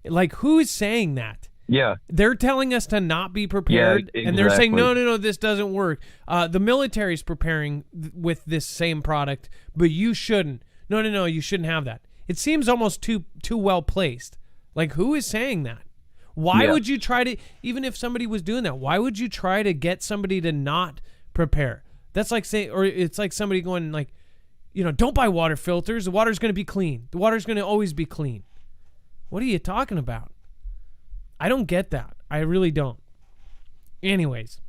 Like, who is saying that? Yeah. They're telling us to not be prepared, Yeah, and they're saying, exactly. no, this doesn't work. The military's preparing with this same product, but you shouldn't. No, you shouldn't have that. It seems almost too well placed. Like, who is saying that? Why would you try to, even if somebody was doing that, why would you try to get somebody to not prepare? That's like saying, or it's like somebody going like, don't buy water filters. The water's going to be clean. The water's going to always be clean. What are you talking about? I don't get that. I really don't. Anyways.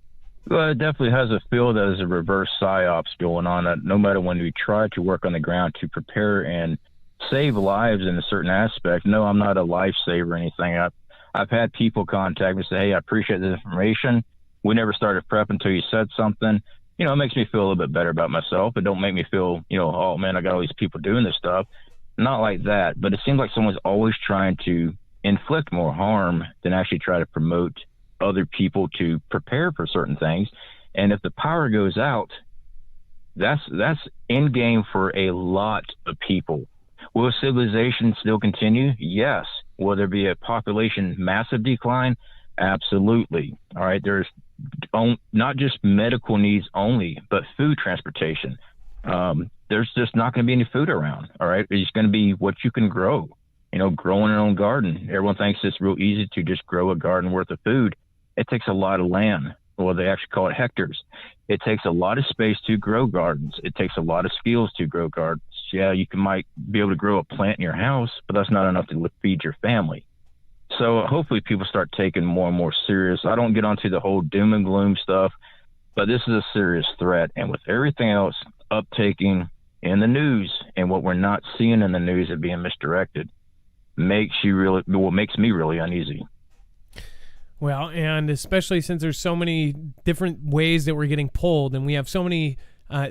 Well, it definitely has a feel that there's a reverse psyops going on. That no matter when we try to work on the ground to prepare and save lives in a certain aspect. No, I'm not a lifesaver or anything. I've had people contact me and say, hey, I appreciate the information. We never started prep until you said something. It makes me feel a little bit better about myself. It don't make me feel, oh man, I got all these people doing this stuff. Not like that, but it seems like someone's always trying to inflict more harm than actually try to promote other people to prepare for certain things. And if the power goes out, that's end game for a lot of people. Will civilization still continue? Yes. Will there be a population massive decline? Absolutely. All right. There's not just medical needs only, but food transportation. There's just not going to be any food around. All right. It's going to be what you can grow. Growing your own garden. Everyone thinks it's real easy to just grow a garden worth of food. It takes a lot of land. Well, they actually call it hectares. It takes a lot of space to grow gardens. It takes a lot of skills to grow gardens. Yeah, you might be able to grow a plant in your house, but that's not enough to feed your family. So hopefully people start taking more and more serious. I don't get onto the whole doom and gloom stuff, but this is a serious threat. And with everything else uptaking in the news and what we're not seeing in the news and being misdirected, makes me really uneasy. Well, and especially since there's so many different ways that we're getting pulled, and we have so many,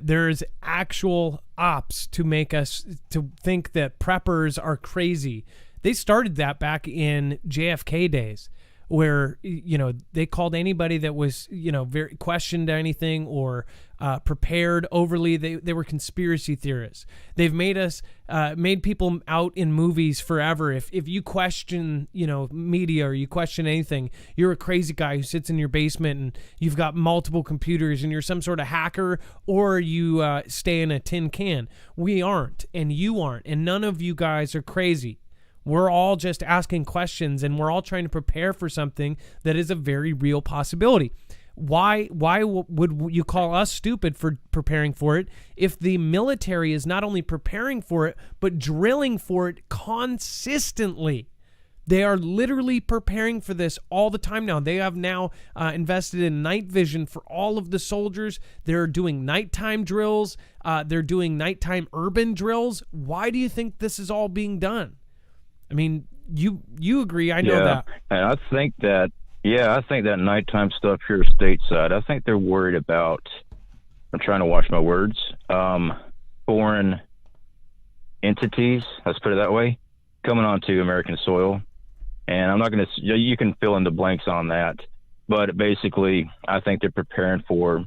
there's actual ops to make us to think that preppers are crazy. They started that back in JFK days, where they called anybody that was very questioned anything or prepared overly. They were conspiracy theorists. They've made us made people out in movies forever. If you question media or you question anything, you're a crazy guy who sits in your basement and you've got multiple computers and you're some sort of hacker, or you stay in a tin can. We aren't, and you aren't, and none of you guys are crazy. We're all just asking questions, and we're all trying to prepare for something that is a very real possibility. Why would you call us stupid for preparing for it if the military is not only preparing for it, but drilling for it consistently? They are literally preparing for this all the time now. They have now invested in night vision for all of the soldiers. They're doing nighttime drills. They're doing nighttime urban drills. Why do you think this is all being done? I mean, you agree. I know that. And I think that nighttime stuff here stateside, I think they're worried about, I'm trying to watch my words, foreign entities, let's put it that way, coming onto American soil. And I'm not going to, you can fill in the blanks on that. But basically, I think they're preparing for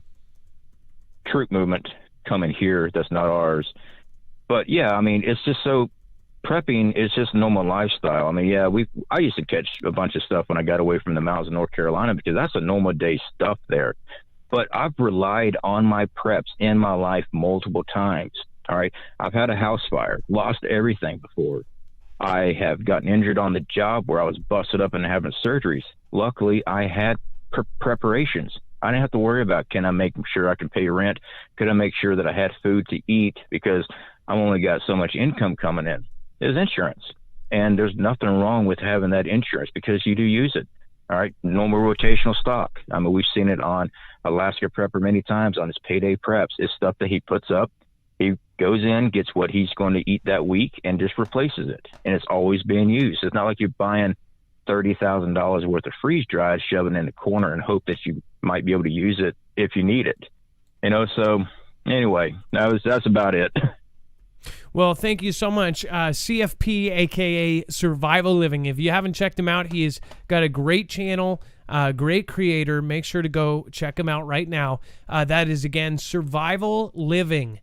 troop movement coming here that's not ours. But yeah, I mean, it's just so, prepping is just normal lifestyle. I mean, yeah, I used to catch a bunch of stuff when I got away from the mountains of North Carolina because that's a normal day stuff there. But I've relied on my preps in my life multiple times. All right. I've had a house fire, lost everything before. I have gotten injured on the job where I was busted up and having surgeries. Luckily, I had preparations. I didn't have to worry about, can I make sure I can pay rent? Could I make sure that I had food to eat? Because I've only got so much income coming in. There's insurance, and there's nothing wrong with having that insurance because you do use it. All right. Normal rotational stock. I mean, we've seen it on Alaska Prepper many times on his payday preps. It's stuff that he puts up. He goes in, gets what he's going to eat that week, and just replaces it. And it's always being used. It's not like you're buying $30,000 worth of freeze dried, shoving in the corner and hope that you might be able to use it if you need it. So anyway, that's about it. Well, thank you so much, CFP, a.k.a. Survival Living. If you haven't checked him out, he's got a great channel, great creator. Make sure to go check him out right now. That is, again, Survival Living.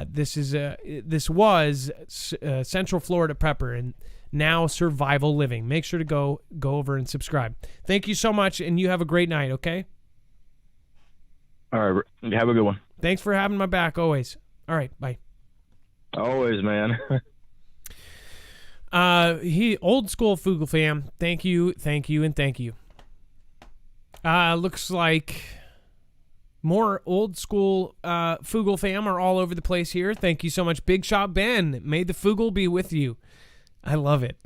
This was Central Florida Prepper, and Now Survival Living. Make sure to go over and subscribe. Thank you so much, and you have a great night, okay? All right. Have a good one. Thanks for having my back always. All right, bye. Always, man. Old school Foogle fam. Thank you, and thank you. Looks like more old school Foogle fam are all over the place here. Thank you so much, Big Shot Ben. May the Foogle be with you. I love it.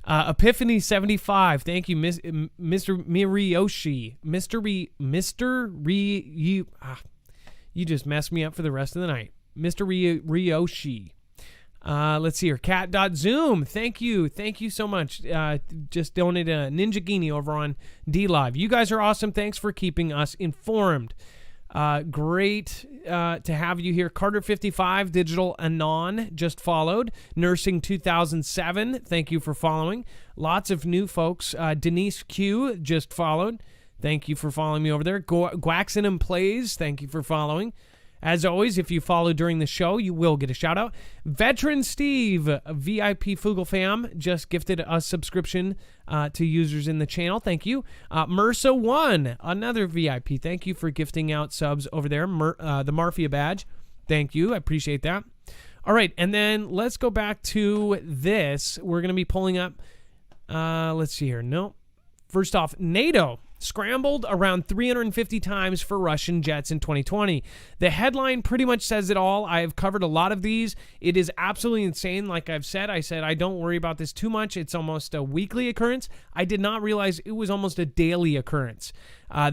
Epiphany 75. Thank you, Mr. Miriyoshi. You just messed me up for the rest of the night. Mr. Ryoshi. Let's see here. Cat.zoom. Thank you so much. Just donated a Ninja Guinea over on DLive. You guys are awesome. Thanks for keeping us informed. Great to have you here. Carter55, Digital Anon, just followed. Nursing 2007, thank you for following. Lots of new folks. Denise Q just followed. Thank you for following me over there. Gwaxon and Plays, thank you for following. As always, if you follow during the show, you will get a shout out. Veteran Steve, VIP Foogle fam, just gifted a subscription to users in the channel. Thank you. Mersa1, another VIP. Thank you for gifting out subs over there. The Marfia badge. Thank you. I appreciate that. All right. And then let's go back to this. We're going to be pulling up. Let's see here. No. First off, NATO scrambled around 350 times for Russian jets in 2020. The headline pretty much says it all. I have covered a lot of these. It is absolutely insane. Like I said, I don't worry about this too much. It's almost a weekly occurrence. I did not realize it was almost a daily occurrence.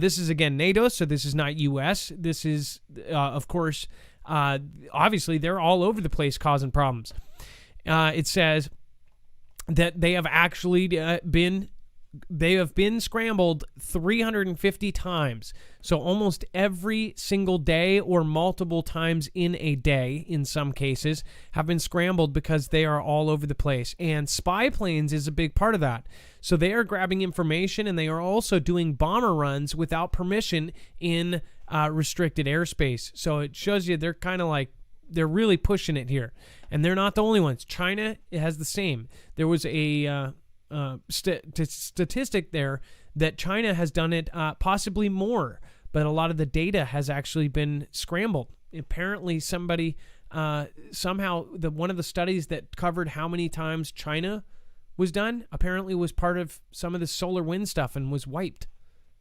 This is, again, NATO, so this is not U.S. This is, of course, obviously, they're all over the place causing problems. It says that they have actually been scrambled 350 times. So almost every single day or multiple times in a day, in some cases, have been scrambled because they are all over the place. And spy planes is a big part of that. So they are grabbing information, and they are also doing bomber runs without permission in restricted airspace. So it shows you they're kind of like, they're really pushing it here. And they're not the only ones. China has the same. There was a statistic there that China has done it possibly more, but a lot of the data has actually been scrambled. Apparently somebody somehow one of the studies that covered how many times China was done apparently was part of some of the solar wind stuff and was wiped.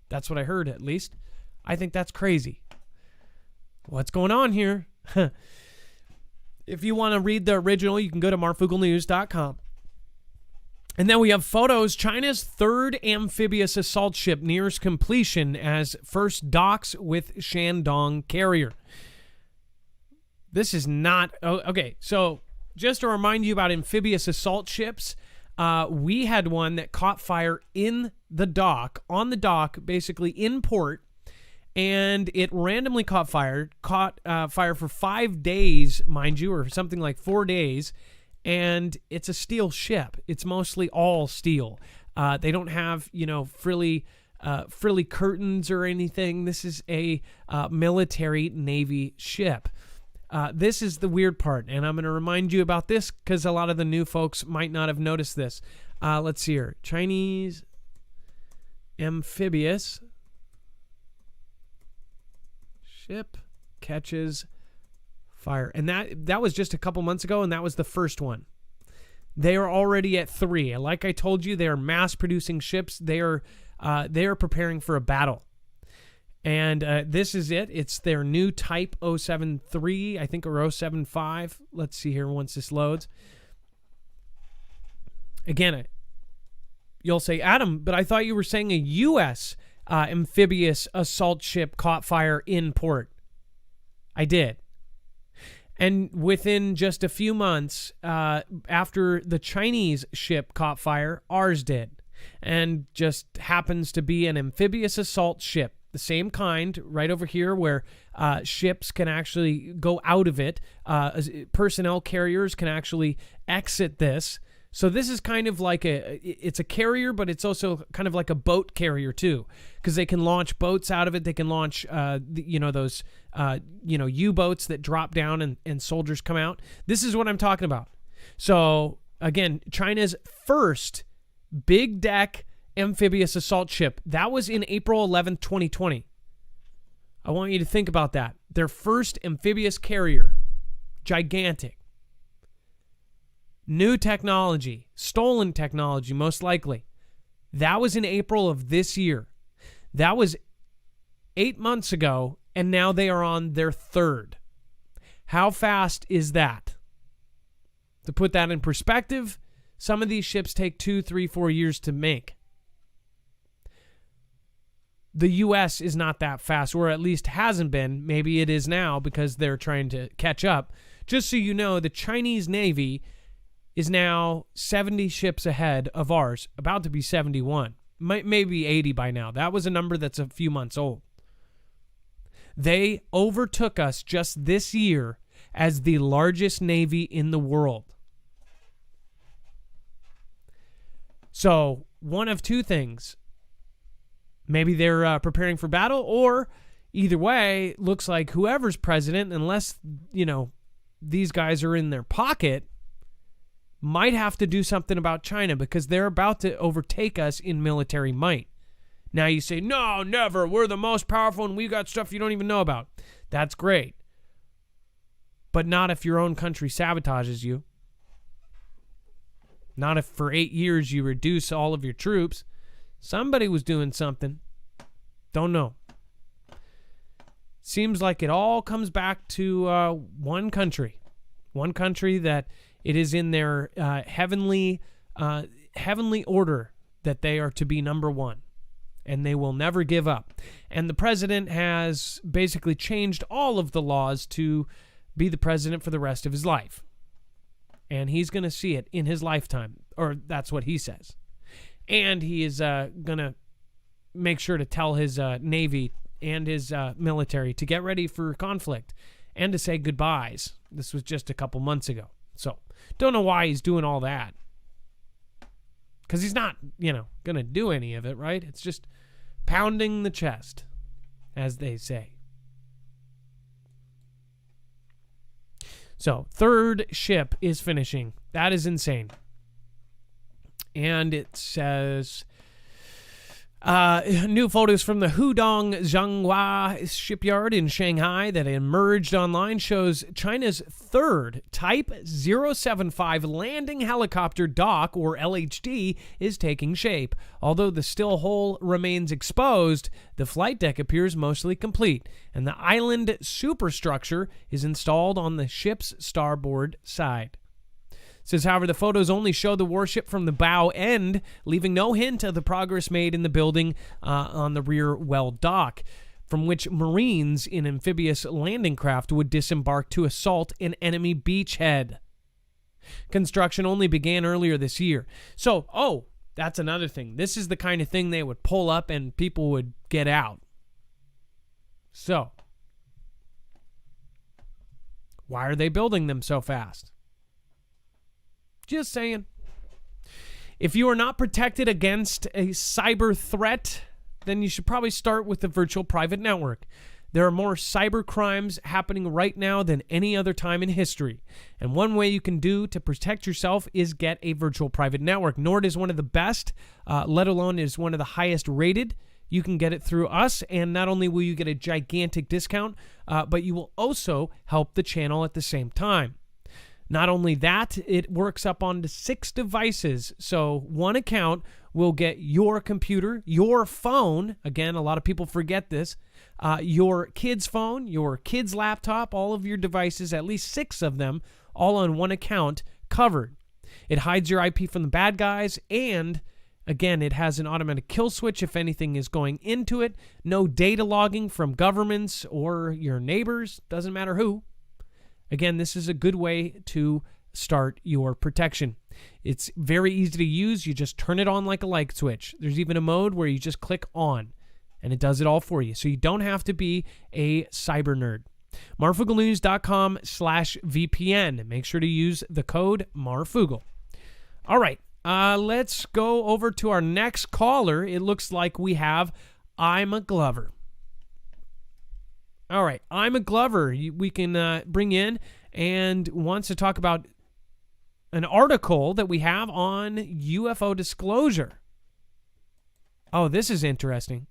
That's what I heard, at least. I think that's crazy. What's going on here? If you want to read the original, you can go to marfooglenews.com. And then we have photos. China's third amphibious assault ship nears completion as first docks with Shandong carrier. This is not... okay, so just to remind you about amphibious assault ships, we had one that caught fire in the dock, on the dock, basically in port, and it randomly caught fire for 5 days, mind you, or something like 4 days, and it's a steel ship. It's mostly all steel. They don't have, frilly curtains or anything. This is a military Navy ship. This is the weird part, and I'm going to remind you about this because a lot of the new folks might not have noticed this. Let's see here. Chinese amphibious ship catches fire. And that was just a couple months ago, and that was the first one. They are already at 3. Like I told you, they are mass-producing ships. They are preparing for a battle. And this is it. It's their new Type 073, I think, or 075. Let's see here once this loads. Again, you'll say, Adam, but I thought you were saying a U.S. Amphibious assault ship caught fire in port. I did. And within just a few months after the Chinese ship caught fire, ours did. And just happens to be an amphibious assault ship. The same kind right over here where ships can actually go out of it. Personnel carriers can actually exit this. So this is kind of like it's a carrier, but it's also kind of like a boat carrier too, because they can launch boats out of it. They can launch, those, U-boats that drop down and soldiers come out. This is what I'm talking about. So again, China's first big deck amphibious assault ship. That was in April 11th, 2020. I want you to think about that. Their first amphibious carrier. Gigantic. New technology. Stolen technology, most likely. That was in April of this year. That was 8 months ago, and now they are on their third. How fast is that? To put that in perspective, some of these ships take 2, 3, 4 years to make. The U.S. is not that fast, or at least hasn't been. Maybe it is now because they're trying to catch up. Just so you know, the Chinese Navy is now 70 ships ahead of ours, about to be 71. Maybe 80 by now. That was a number that's a few months old. They overtook us just this year as the largest navy in the world. So, one of two things. Maybe they're preparing for battle, or either way, looks like whoever's president, unless, these guys are in their pocket, might have to do something about China because they're about to overtake us in military might. Now you say, no, never. We're the most powerful and we got stuff you don't even know about. That's great. But not if your own country sabotages you. Not if for 8 years you reduce all of your troops. Somebody was doing something. Don't know. Seems like it all comes back to one country. One country that it is in their heavenly order that they are to be number one. And they will never give up. And the president has basically changed all of the laws to be the president for the rest of his life. And he's going to see it in his lifetime. Or that's what he says. And he is going to make sure to tell his Navy and his military to get ready for conflict and to say goodbyes. This was just a couple months ago. So, don't know why he's doing all that. Because he's not, going to do any of it, right? It's just pounding the chest, as they say. So, third ship is finishing. That is insane. And it says, new photos from the Hudong Zhonghua shipyard in Shanghai that emerged online shows China's third Type 075 landing helicopter dock, or LHD, is taking shape. Although the still hull remains exposed, the flight deck appears mostly complete, and the island superstructure is installed on the ship's starboard side. Says, however, the photos only show the warship from the bow end, leaving no hint of the progress made in the building on the rear well dock, from which Marines in amphibious landing craft would disembark to assault an enemy beachhead. Construction only began earlier this year. So, that's another thing. This is the kind of thing they would pull up and people would get out. So, why are they building them so fast? Just saying. If you are not protected against a cyber threat, then you should probably start with the virtual private network. There are more cyber crimes happening right now than any other time in history. And one way you can do to protect yourself is get a virtual private network. Nord is one of the best, let alone is one of the highest rated. You can get it through us, and not only will you get a gigantic discount, but you will also help the channel at the same time. Not only that, it works up onto 6 devices. So one account will get your computer, your phone. Again, a lot of people forget this. Your kid's phone, your kid's laptop, all of your devices, at least 6 of them, all on one account covered. It hides your IP from the bad guys, and again, it has an automatic kill switch if anything is going into it. No data logging from governments or your neighbors, doesn't matter who. Again, this is a good way to start your protection. It's very easy to use. You just turn it on like a light switch. There's even a mode where you just click on, and it does it all for you. So you don't have to be a cyber nerd. Marfooglenews.com/VPN. Make sure to use the code Marfoogle. All right, let's go over to our next caller. It looks like we have I'm a Glover. All right, I'm a Glover. We can bring in and wants to talk about an article that we have on UFO disclosure. Oh, this is interesting.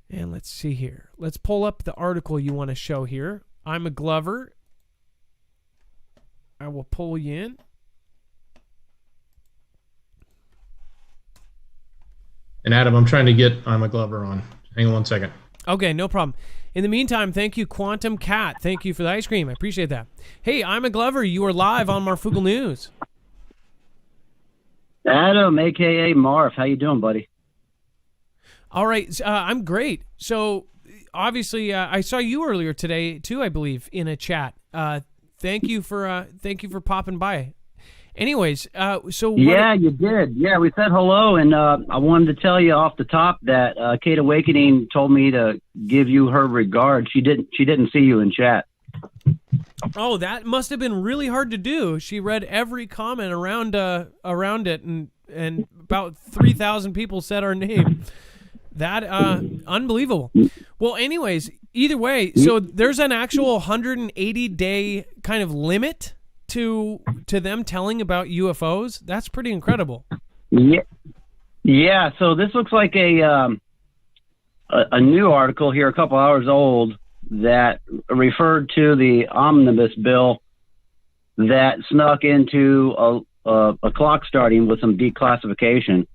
And let's see here. Let's pull up the article you want to show here. I'm a Glover. I will pull you in. And Adam, I'm trying to get I'm a Glover on. Hang on one second. Okay, no problem. In the meantime, thank you, Quantum Cat. Thank you for the ice cream. I appreciate that. Hey, I'm a Glover. You are live on Marfoogle News. Adam, a.k.a. Marf. How you doing, buddy? All right, I'm great. So, obviously, I saw you earlier today too, I believe, in a chat. Thank you for popping by. Anyways, so yeah, you did. Yeah, we said hello, and I wanted to tell you off the top that Kate Awakening told me to give you her regard. She didn't see you in chat. Oh, that must have been really hard to do. She read every comment around it, and about 3,000 people said our name. That unbelievable. Well, anyways, either way, so there's an actual 180-day kind of limit to them telling about UFOs. That's pretty incredible. Yeah. So this looks like a new article here, a couple hours old, that referred to the omnibus bill that snuck into a clock starting with some declassification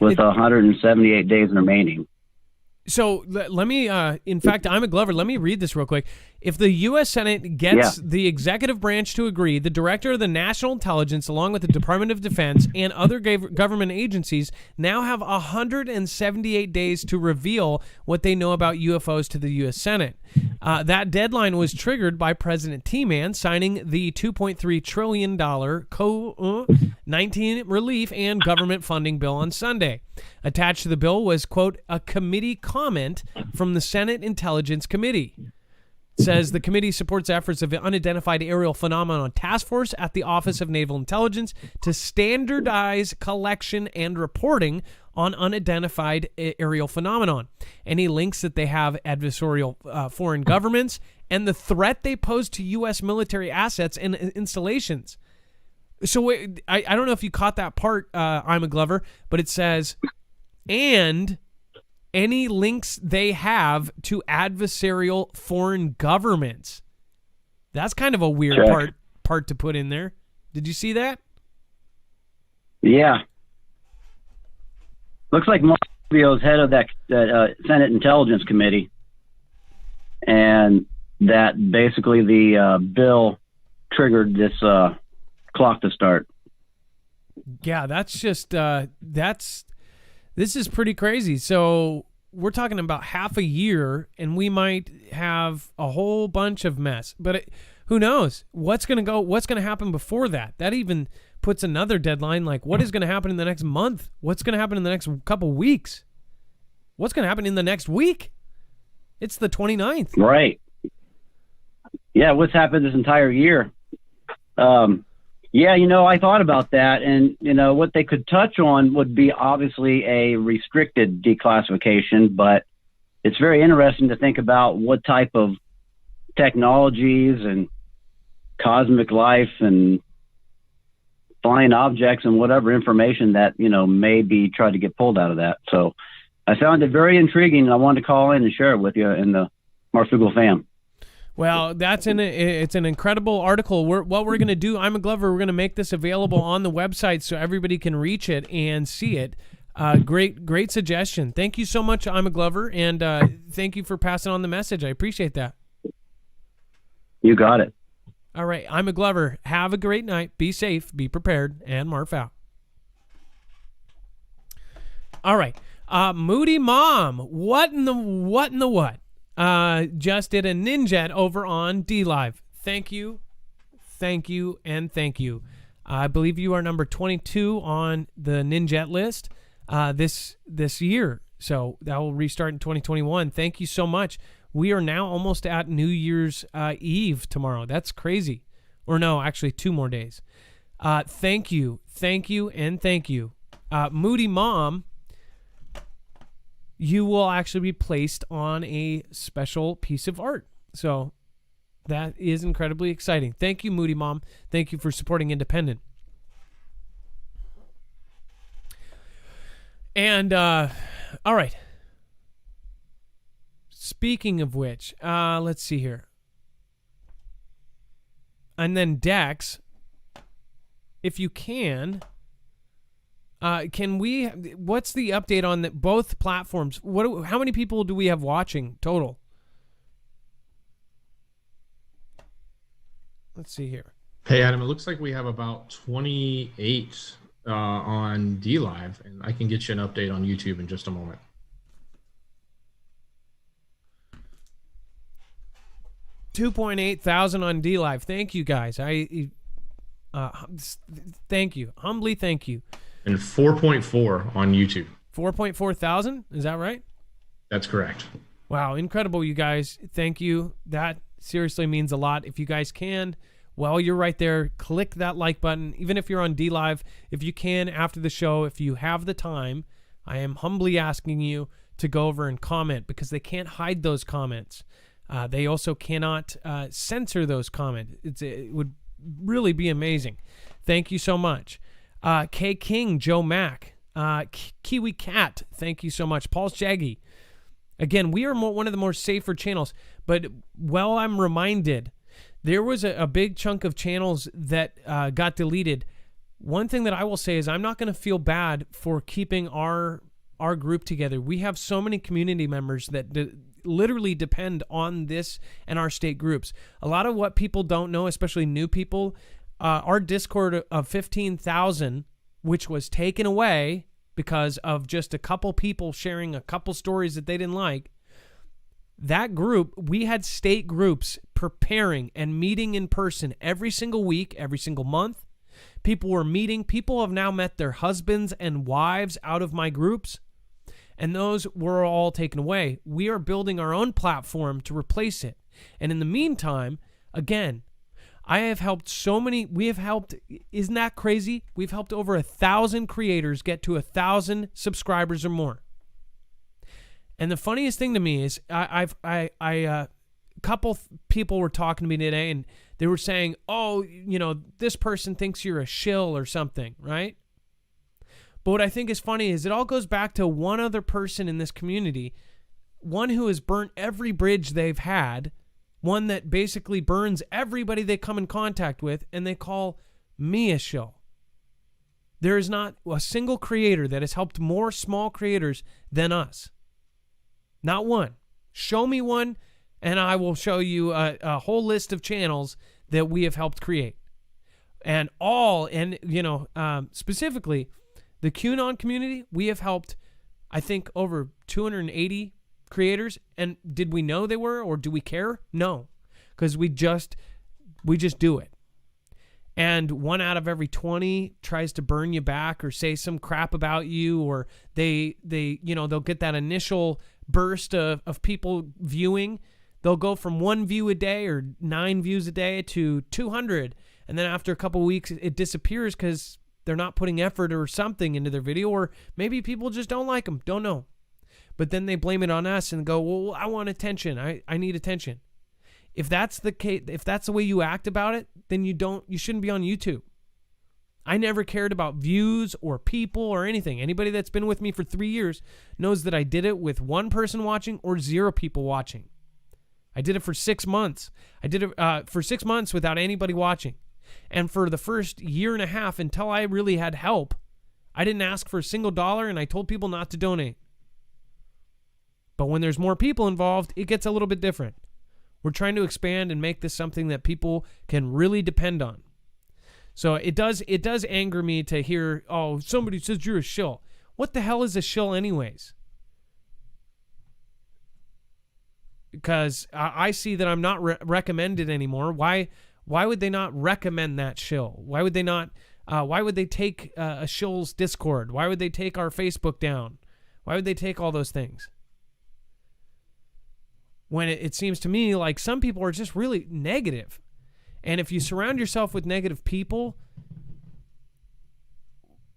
with 178 days remaining. So let me, in fact, I'm a Glover. Let me read this real quick. If the U.S. Senate gets the executive branch to agree, the director of the National Intelligence, along with the Department of Defense and other government agencies, now have 178 days to reveal what they know about UFOs to the U.S. Senate. That deadline was triggered by President T-Man signing the $2.3 trillion COVID-19 relief and government funding bill on Sunday. Attached to the bill was, quote, a committee comment from the Senate Intelligence Committee. It says the committee supports efforts of the Unidentified Aerial Phenomenon Task Force at the Office of Naval Intelligence to standardize collection and reporting on unidentified aerial phenomenon, any links that they have adversarial foreign governments, and the threat they pose to U.S. military assets and installations. So I don't know if you caught that part, I'm a Glover, but it says, and any links they have to adversarial foreign governments. That's kind of a weird part to put in there. Did you see that? Yeah. Looks like Marfoogle is head of that Senate Intelligence Committee, and that basically the bill triggered this clock to start. Yeah, that's just this is pretty crazy. So we're talking about half a year, and we might have a whole bunch of mess. But who knows what's going to happen before that? That even puts another deadline. Like, what is going to happen in the next month? What's going to happen in the next couple weeks? What's going to happen in the next week? It's the 29th. Right. Yeah, what's happened this entire year? Yeah, I thought about that, and, what they could touch on would be obviously a restricted declassification, but it's very interesting to think about what type of technologies and cosmic life and flying objects and whatever information that, may be tried to get pulled out of that. So I found it very intriguing, and I wanted to call in and share it with you in the Marfoogle fam. Well, it's an incredible article. What we're going to do, I'm a Glover, we're going to make this available on the website so everybody can reach it and see it. Great suggestion. Thank you so much, I'm a Glover, and thank you for passing on the message. I appreciate that. You got it. All right, I'm a Glover. Have a great night. Be safe, be prepared, and Marf out. All right, Moody Mom, what in the what? Just did a ninjet over on D-Live. Thank you, and thank you. I believe you are number 22 on the ninjet list this year. So that will restart in 2021. Thank you so much. We are now almost at New Year's Eve tomorrow. That's crazy. Or no, actually 2 more days. Thank you, and thank you. Moody Mom, you will actually be placed on a special piece of art. So That is incredibly exciting. Thank you, Moody Mom. Thank you for supporting independent. And, all right. Speaking of which, let's see here. And then Dex, if you can we, what's the update on both platforms? How many people do we have watching total? Let's see here. Hey, Adam, it looks like we have about 28 on DLive, and I can get you an update on YouTube in just a moment. $2,800 on DLive. Thank you, guys. Thank you. Humbly thank you. And 4.4 on YouTube. 4,400? Is that right? That's correct. Wow, incredible, you guys. Thank you. That seriously means a lot. If you guys can, while you're right there, click that like button. Even if you're on DLive, if you can, after the show, if you have the time, I am humbly asking you to go over and comment, because they can't hide those comments. They also cannot censor those comments. It would really be amazing. Thank you so much. K King, Joe Mack, Kiwi Cat, thank you so much. Paul Shaggy. Again, we are one of the more safer channels, but I'm reminded, there was a big chunk of channels that got deleted. One thing that I will say is I'm not going to feel bad for keeping our group together. We have so many community members that literally depend on this and our state groups. A lot of what people don't know, especially new people, our Discord of 15,000, which was taken away because of just a couple people sharing a couple stories that they didn't like. That group, we had state groups preparing and meeting in person every single week, every single month. People were meeting. People have now met their husbands and wives out of my groups, and those were all taken away. We are building our own platform to replace it. And in the meantime, again, I have helped isn't that crazy? We've helped over 1,000 creators get to 1,000 subscribers or more. And the funniest thing to me is a couple people were talking to me today, and they were saying, oh, this person thinks you're a shill or something, right? But what I think is funny is it all goes back to one other person in this community, one who has burnt every bridge they've had, one that basically burns everybody they come in contact with, and they call me a shill. There is not a single creator that has helped more small creators than us. Not one. Show me one, and I will show you a whole list of channels that we have helped create. And specifically, the QAnon community, we have helped, I think, over 280 creators. And did we know they were, or do we care? No, because we just do it. And 1 out of every 20 tries to burn you back or say some crap about you, or they'll get that initial burst of people viewing. They'll go from 1 view a day or 9 views a day to 200, and then after a couple weeks it disappears because they're not putting effort or something into their video, or maybe people just don't like them, don't know. But then they blame it on us and go, well, I want attention. I need attention. If that's the case, if that's the way you act about it, then you shouldn't be on YouTube. I never cared about views or people or anything. Anybody that's been with me for 3 years knows that I did it with 1 person watching or 0 people watching. I did it for 6 months. I did it for 6 months without anybody watching. And for the first year and a half, until I really had help, I didn't ask for a single dollar, and I told people not to donate. But when there's more people involved, it gets a little bit different. We're trying to expand and make this something that people can really depend on. So it does anger me to hear, oh, somebody says you're a shill. What the hell is a shill anyways? Because I see that I'm not recommended anymore. Why would they not recommend that shill? Why would they not? Why would they take a shill's Discord? Why would they take our Facebook down? Why would they take all those things? When it seems to me like some people are just really negative. And if you surround yourself with negative people,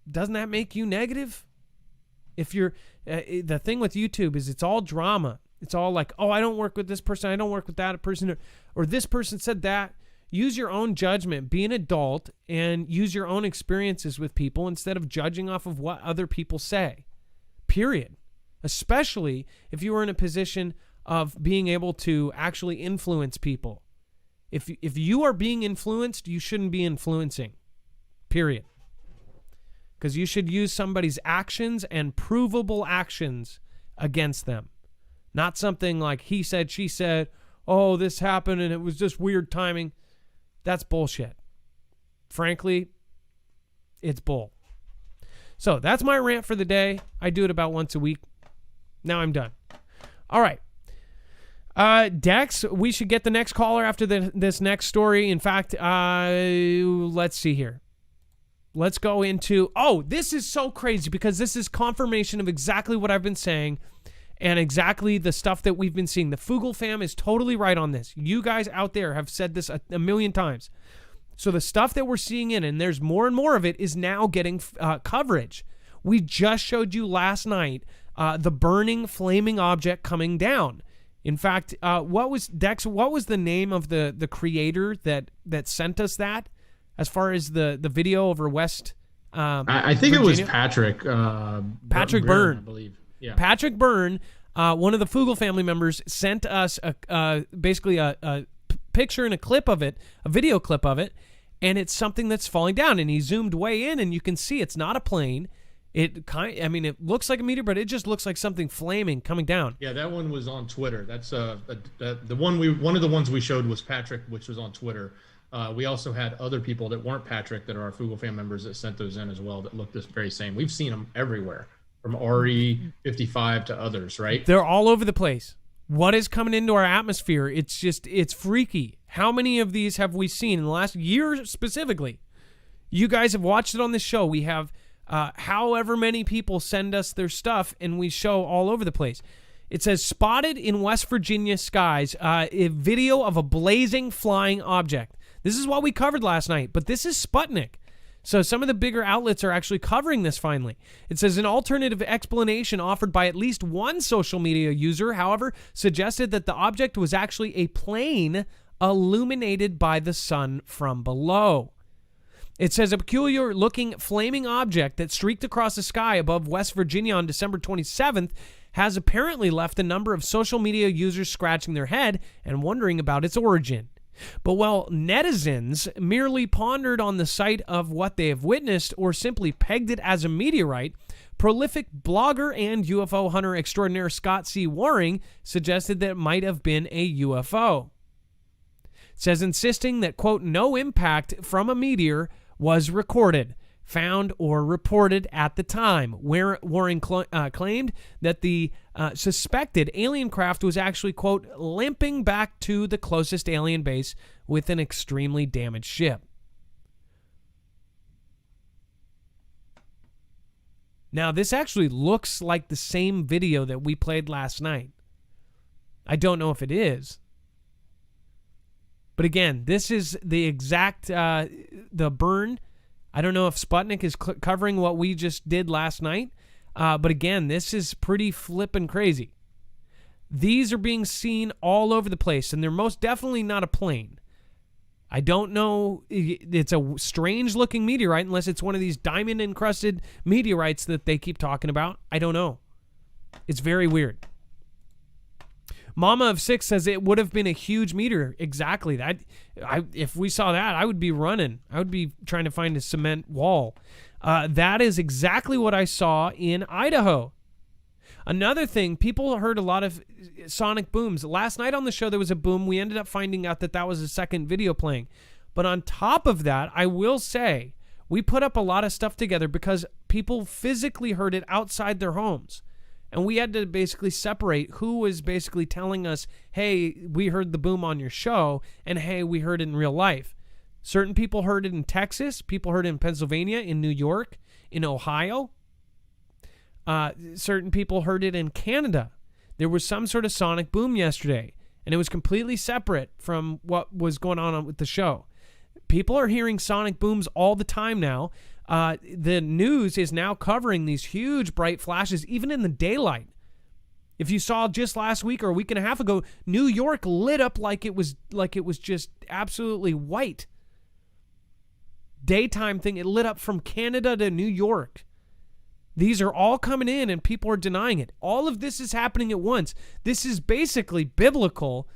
doesn't that make you negative? If you're the thing with YouTube is it's all drama. It's all like, oh, I don't work with this person. I don't work with that person. Or this person said that. Use your own judgment. Be an adult and use your own experiences with people instead of judging off of what other people say. Period. Especially if you are in a position of being able to actually influence people. If you are being influenced, you shouldn't be influencing. Period. Because you should use somebody's actions and provable actions against them. Not something like he said, she said, oh, this happened and it was just weird timing. That's bullshit. Frankly, it's bull. So that's my rant for the day. I do it about once a week. Now I'm done. All right. Dex, we should get the next caller after this next story. In fact, let's see here. Let's go into, this is so crazy because this is confirmation of exactly what I've been saying and exactly the stuff that we've been seeing. The Foogle fam is totally right on this. You guys out there have said this a million times. So the stuff that we're seeing and there's more and more of it, is now getting coverage. We just showed you last night the burning, flaming object coming down. In fact, what was the name of the creator that sent us that? As far as the video over West, I think Virginia? it was Patrick. Patrick Byrne, I believe. Yeah. Patrick Byrne, one of the Foogle family members, sent us basically a picture and a clip of it, a video clip of it, and it's something that's falling down. And he zoomed way in, and you can see it's not a plane. It looks like a meteor, but it just looks like something flaming coming down. Yeah, that one was on Twitter. That's the one of the ones we showed was Patrick, which was on Twitter. We also had other people that weren't Patrick that are our Foogle fan members that sent those in as well that look this very same. We've seen them everywhere, from RE55 to others, right? They're all over the place. What is coming into our atmosphere? It's freaky. How many of these have we seen in the last year specifically? You guys have watched it on this show. We have however many people send us their stuff, and we show all over the place. It says, spotted in West Virginia skies, a video of a blazing flying object. This is what we covered last night, but this is Sputnik. So some of the bigger outlets are actually covering this finally. It says an alternative explanation offered by at least one social media user, however, suggested that the object was actually a plane illuminated by the sun from below. It says a peculiar-looking flaming object that streaked across the sky above West Virginia on December 27th has apparently left a number of social media users scratching their head and wondering about its origin. But while netizens merely pondered on the sight of what they have witnessed or simply pegged it as a meteorite, prolific blogger and UFO hunter extraordinaire Scott C. Waring suggested that it might have been a UFO. It says insisting that, quote, no impact from a meteor was recorded, found, or reported at the time. Waring claimed that the suspected alien craft was actually, quote, limping back to the closest alien base with an extremely damaged ship. Now, this actually looks like the same video that we played last night. I don't know if it is. But again, this is the exact, the burn. I don't know if Sputnik is covering what we just did last night. But again, this is pretty flippin' crazy. These are being seen all over the place, and they're most definitely not a plane. I don't know. It's a strange-looking meteorite, unless it's one of these diamond-encrusted meteorites that they keep talking about. I don't know. It's very weird. Mama of 6 says it would have been a huge meteor. Exactly. If we saw that, I would be running. I would be trying to find a cement wall. That is exactly what I saw in Idaho. Another thing, people heard a lot of sonic booms. Last night on the show, there was a boom. We ended up finding out that was a second video playing. But on top of that, I will say, we put up a lot of stuff together because people physically heard it outside their homes. And we had to basically separate who was basically telling us, hey, we heard the boom on your show, and hey, we heard it in real life. Certain people heard it in Texas. People heard it in Pennsylvania, in New York, in Ohio. Certain people heard it in Canada. There was some sort of sonic boom yesterday, and it was completely separate from what was going on with the show. People are hearing sonic booms all the time now. The news is now covering these huge bright flashes, even in the daylight. If you saw just last week or a week and a half ago, New York lit up like it was just absolutely white. Daytime thing, it lit up from Canada to New York. These are all coming in and people are denying it. All of this is happening at once. This is basically biblical.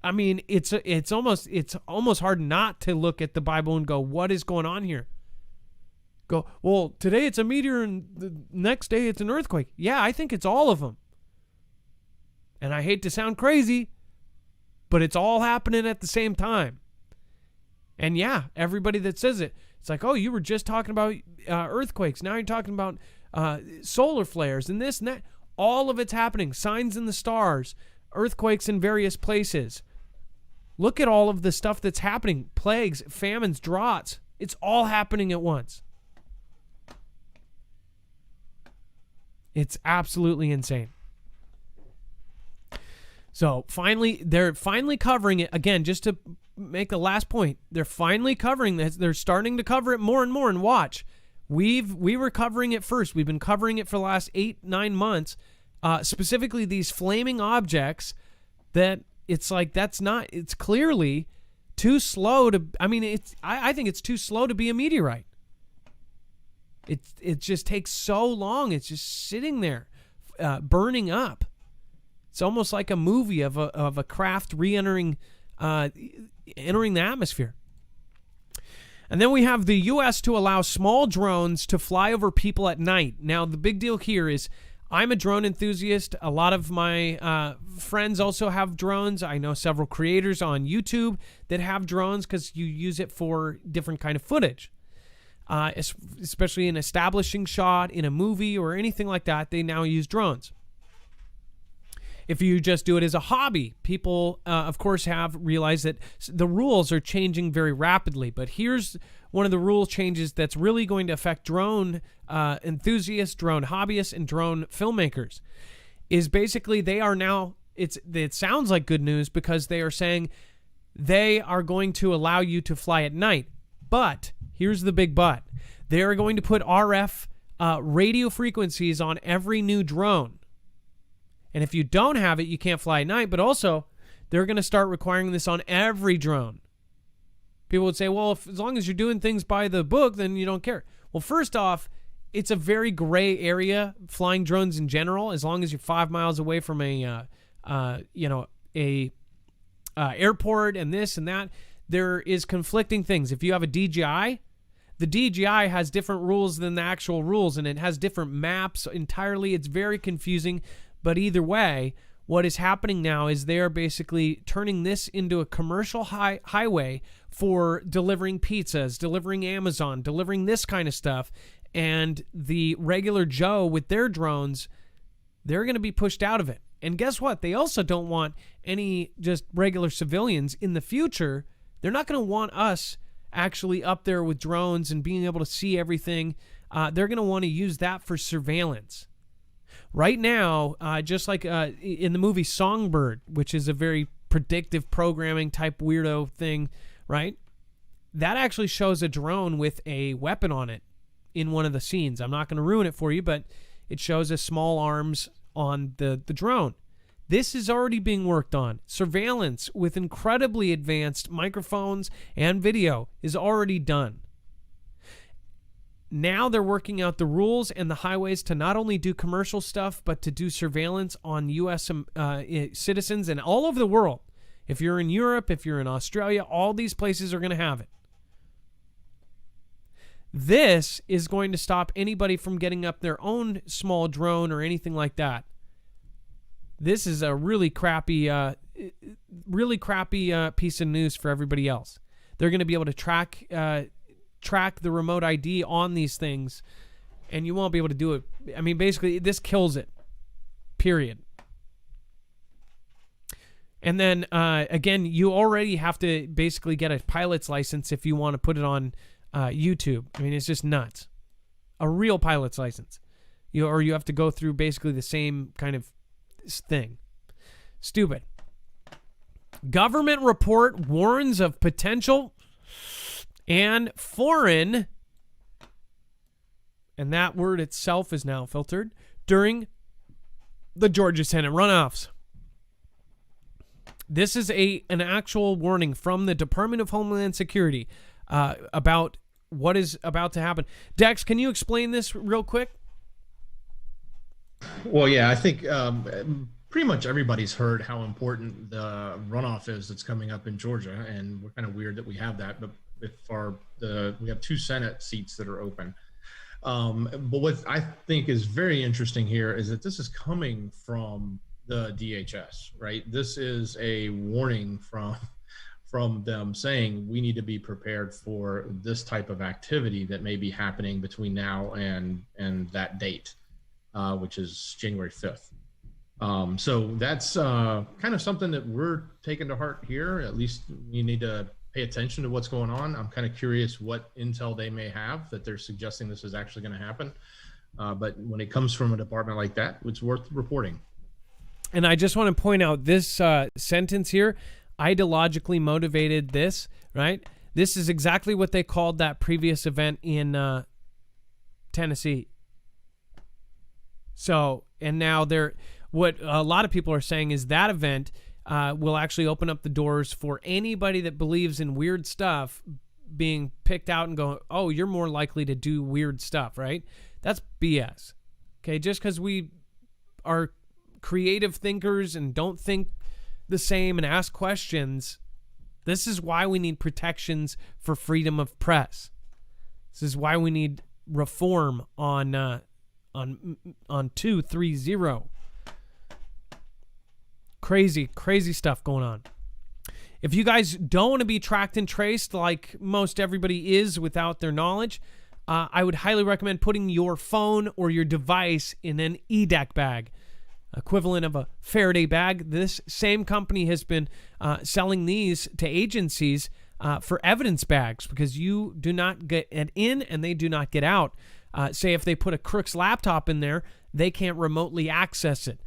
I mean, it's almost hard not to look at the Bible and go, what is going on here? Go, well, today it's a meteor and the next day it's an earthquake. Yeah, I think it's all of them. And I hate to sound crazy, but it's all happening at the same time. And yeah, everybody that says it, it's like, oh, you were just talking about earthquakes. Now you're talking about solar flares and this and that. All of it's happening. Signs in the stars, earthquakes in various places. Look at all of the stuff that's happening. Plagues, famines, droughts. It's all happening at once. It's absolutely insane. So they're finally covering it. Again, just to make the last point, they're finally covering this. They're starting to cover it more and more. And watch, we were covering it first. We've been covering it for the last 8-9 months. Specifically, these flaming objects that it's like it's clearly too slow to. I mean, I think it's too slow to be a meteorite. It just takes so long. It's just sitting there, burning up. It's almost like a movie of a craft re-entering entering the atmosphere. And then we have the U.S. to allow small drones to fly over people at night. Now, the big deal here is I'm a drone enthusiast. A lot of my friends also have drones. I know several creators on YouTube that have drones because you use it for different kind of footage. Especially in establishing shot, in a movie, or anything like that, they now use drones. If you just do it as a hobby, people, of course, have realized that the rules are changing very rapidly. But here's one of the rule changes that's really going to affect drone enthusiasts, drone hobbyists, and drone filmmakers. Is basically they are now, it sounds like good news because they are saying they are going to allow you to fly at night. But here's the big but. They are going to put RF radio frequencies on every new drone. And if you don't have it, you can't fly at night. But also, they're going to start requiring this on every drone. People would say, well, as long as you're doing things by the book, then you don't care. Well, first off, it's a very gray area, flying drones in general. As long as you're 5 miles away from a airport and this and that, there is conflicting things. If you have a DJI, the DJI has different rules than the actual rules, and it has different maps entirely. It's very confusing. But either way, what is happening now is they're basically turning this into a commercial highway for delivering pizzas, delivering Amazon, delivering this kind of stuff. And the regular Joe with their drones, they're going to be pushed out of it. And guess what? They also don't want any just regular civilians in the future. They're not going to want us actually up there with drones and being able to see everything. They're going to want to use that for surveillance. Right now, just like in the movie Songbird, which is a very predictive programming type weirdo thing, right? That actually shows a drone with a weapon on it in one of the scenes. I'm not going to ruin it for you, but it shows a small arms on the drone. This is already being worked on. Surveillance with incredibly advanced microphones and video is already done. Now they're working out the rules and the highways to not only do commercial stuff, but to do surveillance on U.S. citizens and all over the world. If you're in Europe, if you're in Australia, all these places are going to have it. This is going to stop anybody from getting up their own small drone or anything like that. This is a really crappy piece of news for everybody else. They're going to be able to track the remote ID on these things, and you won't be able to do it. I mean, basically, this kills it. Period. And then, again, you already have to basically get a pilot's license if you want to put it on YouTube. I mean, it's just nuts. A real pilot's license. Or you have to go through basically the same kind of thing. Stupid. Government report warns of potential and foreign, and that word itself is now filtered, during the Georgia Senate runoffs. This is an actual warning from the Department of Homeland Security about what is about to happen. Dex, can you explain this real quick? Well, yeah, I think pretty much everybody's heard how important the runoff is that's coming up in Georgia, and we're kind of weird that we have that. But we have 2 Senate seats that are open. But what I think is very interesting here is that this is coming from the DHS, right? This is a warning from them saying we need to be prepared for this type of activity that may be happening between now and that date, which is January 5th. So that's kind of something that we're taking to heart here. At least you need to pay attention to what's going on. I'm kind of curious what intel they may have that they're suggesting this is actually going to happen. But when it comes from a department like that, it's worth reporting. And I just want to point out this sentence here, ideologically motivated this, right? This is exactly what they called that previous event in Tennessee. So, and now what a lot of people are saying is that event will actually open up the doors for anybody that believes in weird stuff being picked out and going, oh, you're more likely to do weird stuff, right? That's BS. Okay, just because we are creative thinkers and don't think the same and ask questions, this is why we need protections for freedom of press. This is why we need reform on 230. Crazy stuff going on. If you guys don't want to be tracked and traced like most everybody is without their knowledge, I would highly recommend putting your phone or your device in an EDAC bag, equivalent of a Faraday bag. This same company has been selling these to agencies for evidence bags because you do not get in and they do not get out. Say if they put a crook's laptop in there, they can't remotely access it.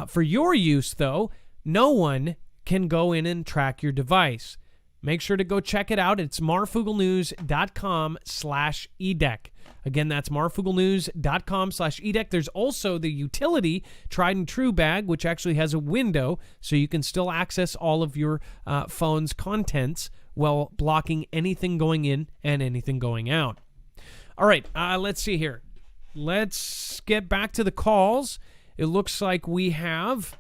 For your use, though, no one can go in and track your device. Make sure to go check it out. It's marfooglenews.com/EDEC. Again, that's marfooglenews.com/EDEC. There's also the utility Tried and True bag, which actually has a window so you can still access all of your phone's contents while blocking anything going in and anything going out. All right, let's see here. Let's get back to the calls. It looks like we have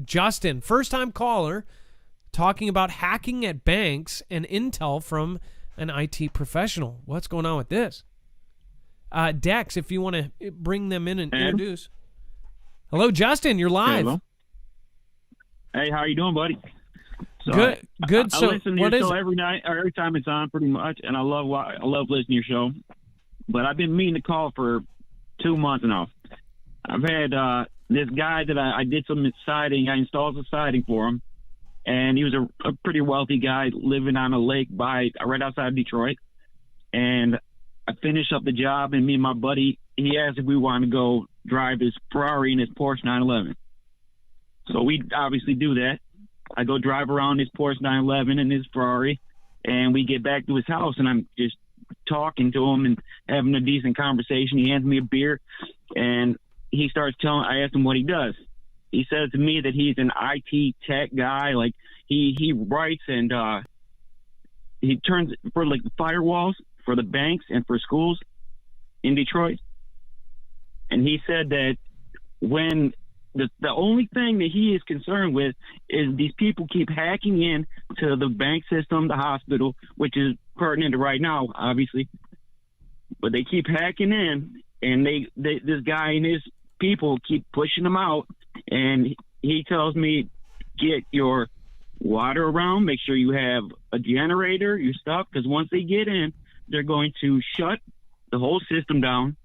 Justin, first-time caller, talking about hacking at banks and intel from an IT professional. What's going on with this? Dex, if you want to bring them in and introduce. Hello, Justin. You're live. Hello. Hey, how you doing, buddy? So Good. I So listen to your show every night, or every time it's on, pretty much, and I love listening to your show. But I've been meaning to call for 2 months now. I've had this guy that I did some siding. I installed some siding for him, and he was a pretty wealthy guy living on a lake right outside of Detroit. And I finished up the job, and me and my buddy, he asked if we wanted to go drive his Ferrari and his Porsche 911. So we obviously do that. I go drive around his Porsche 911 and his Ferrari, and we get back to his house, and I'm just talking to him and having a decent conversation. He hands me a beer, and he starts I asked him what he does. He says to me that he's an IT tech guy. Like he writes and he turns for like the firewalls for the banks and for schools in Detroit. And he said that when the only thing that he is concerned with is these people keep hacking in to the bank system, the hospital, which is pertinent right now, obviously. But they keep hacking in, and this guy and his people keep pushing them out. And he tells me, get your water around, make sure you have a generator, your stuff, because once they get in, they're going to shut the whole system down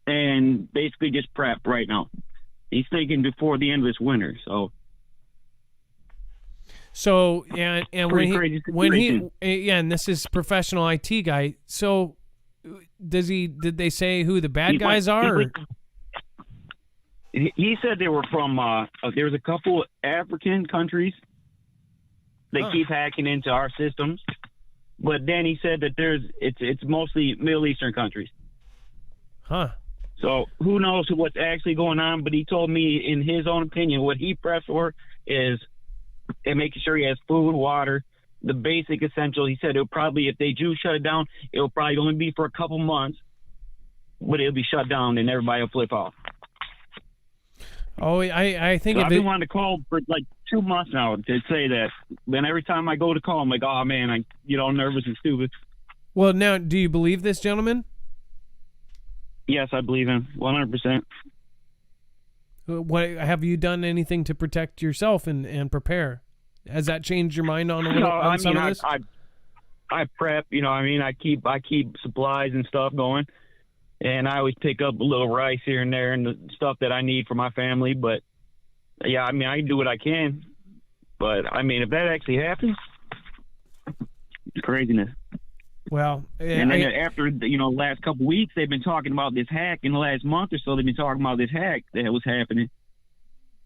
and basically just prep right now. He's thinking before the end of this winter. So and and this is professional IT guy. So did they say who the bad guys are? He said they were from there's a couple African countries that keep hacking into our systems, but then he said that it's mostly Middle Eastern countries. Huh. So who knows what's actually going on? But he told me, in his own opinion, what he preps for is making sure he has food, water, the basic essentials. He said it'll probably, if they do shut it down, it'll probably only be for a couple months, but it'll be shut down and everybody will flip off. Oh, I think So if I've been wanting to call for like 2 months now to say that. Then every time I go to call, I'm like, oh man, I get all nervous and stupid. Well, now, do you believe this gentleman? Yes, I believe him 100%. What have you done anything to protect yourself and prepare? Has that changed your mind on a little on some of this? I prep, you know, I mean, I keep supplies and stuff going, and I always pick up a little rice here and there and the stuff that I need for my family. But yeah, I mean, I do what I can. But I mean, if that actually happens, it's craziness. Well, and then after, you know, last couple weeks, they've been talking about this hack. In the last month or so, they've been talking about this hack that was happening.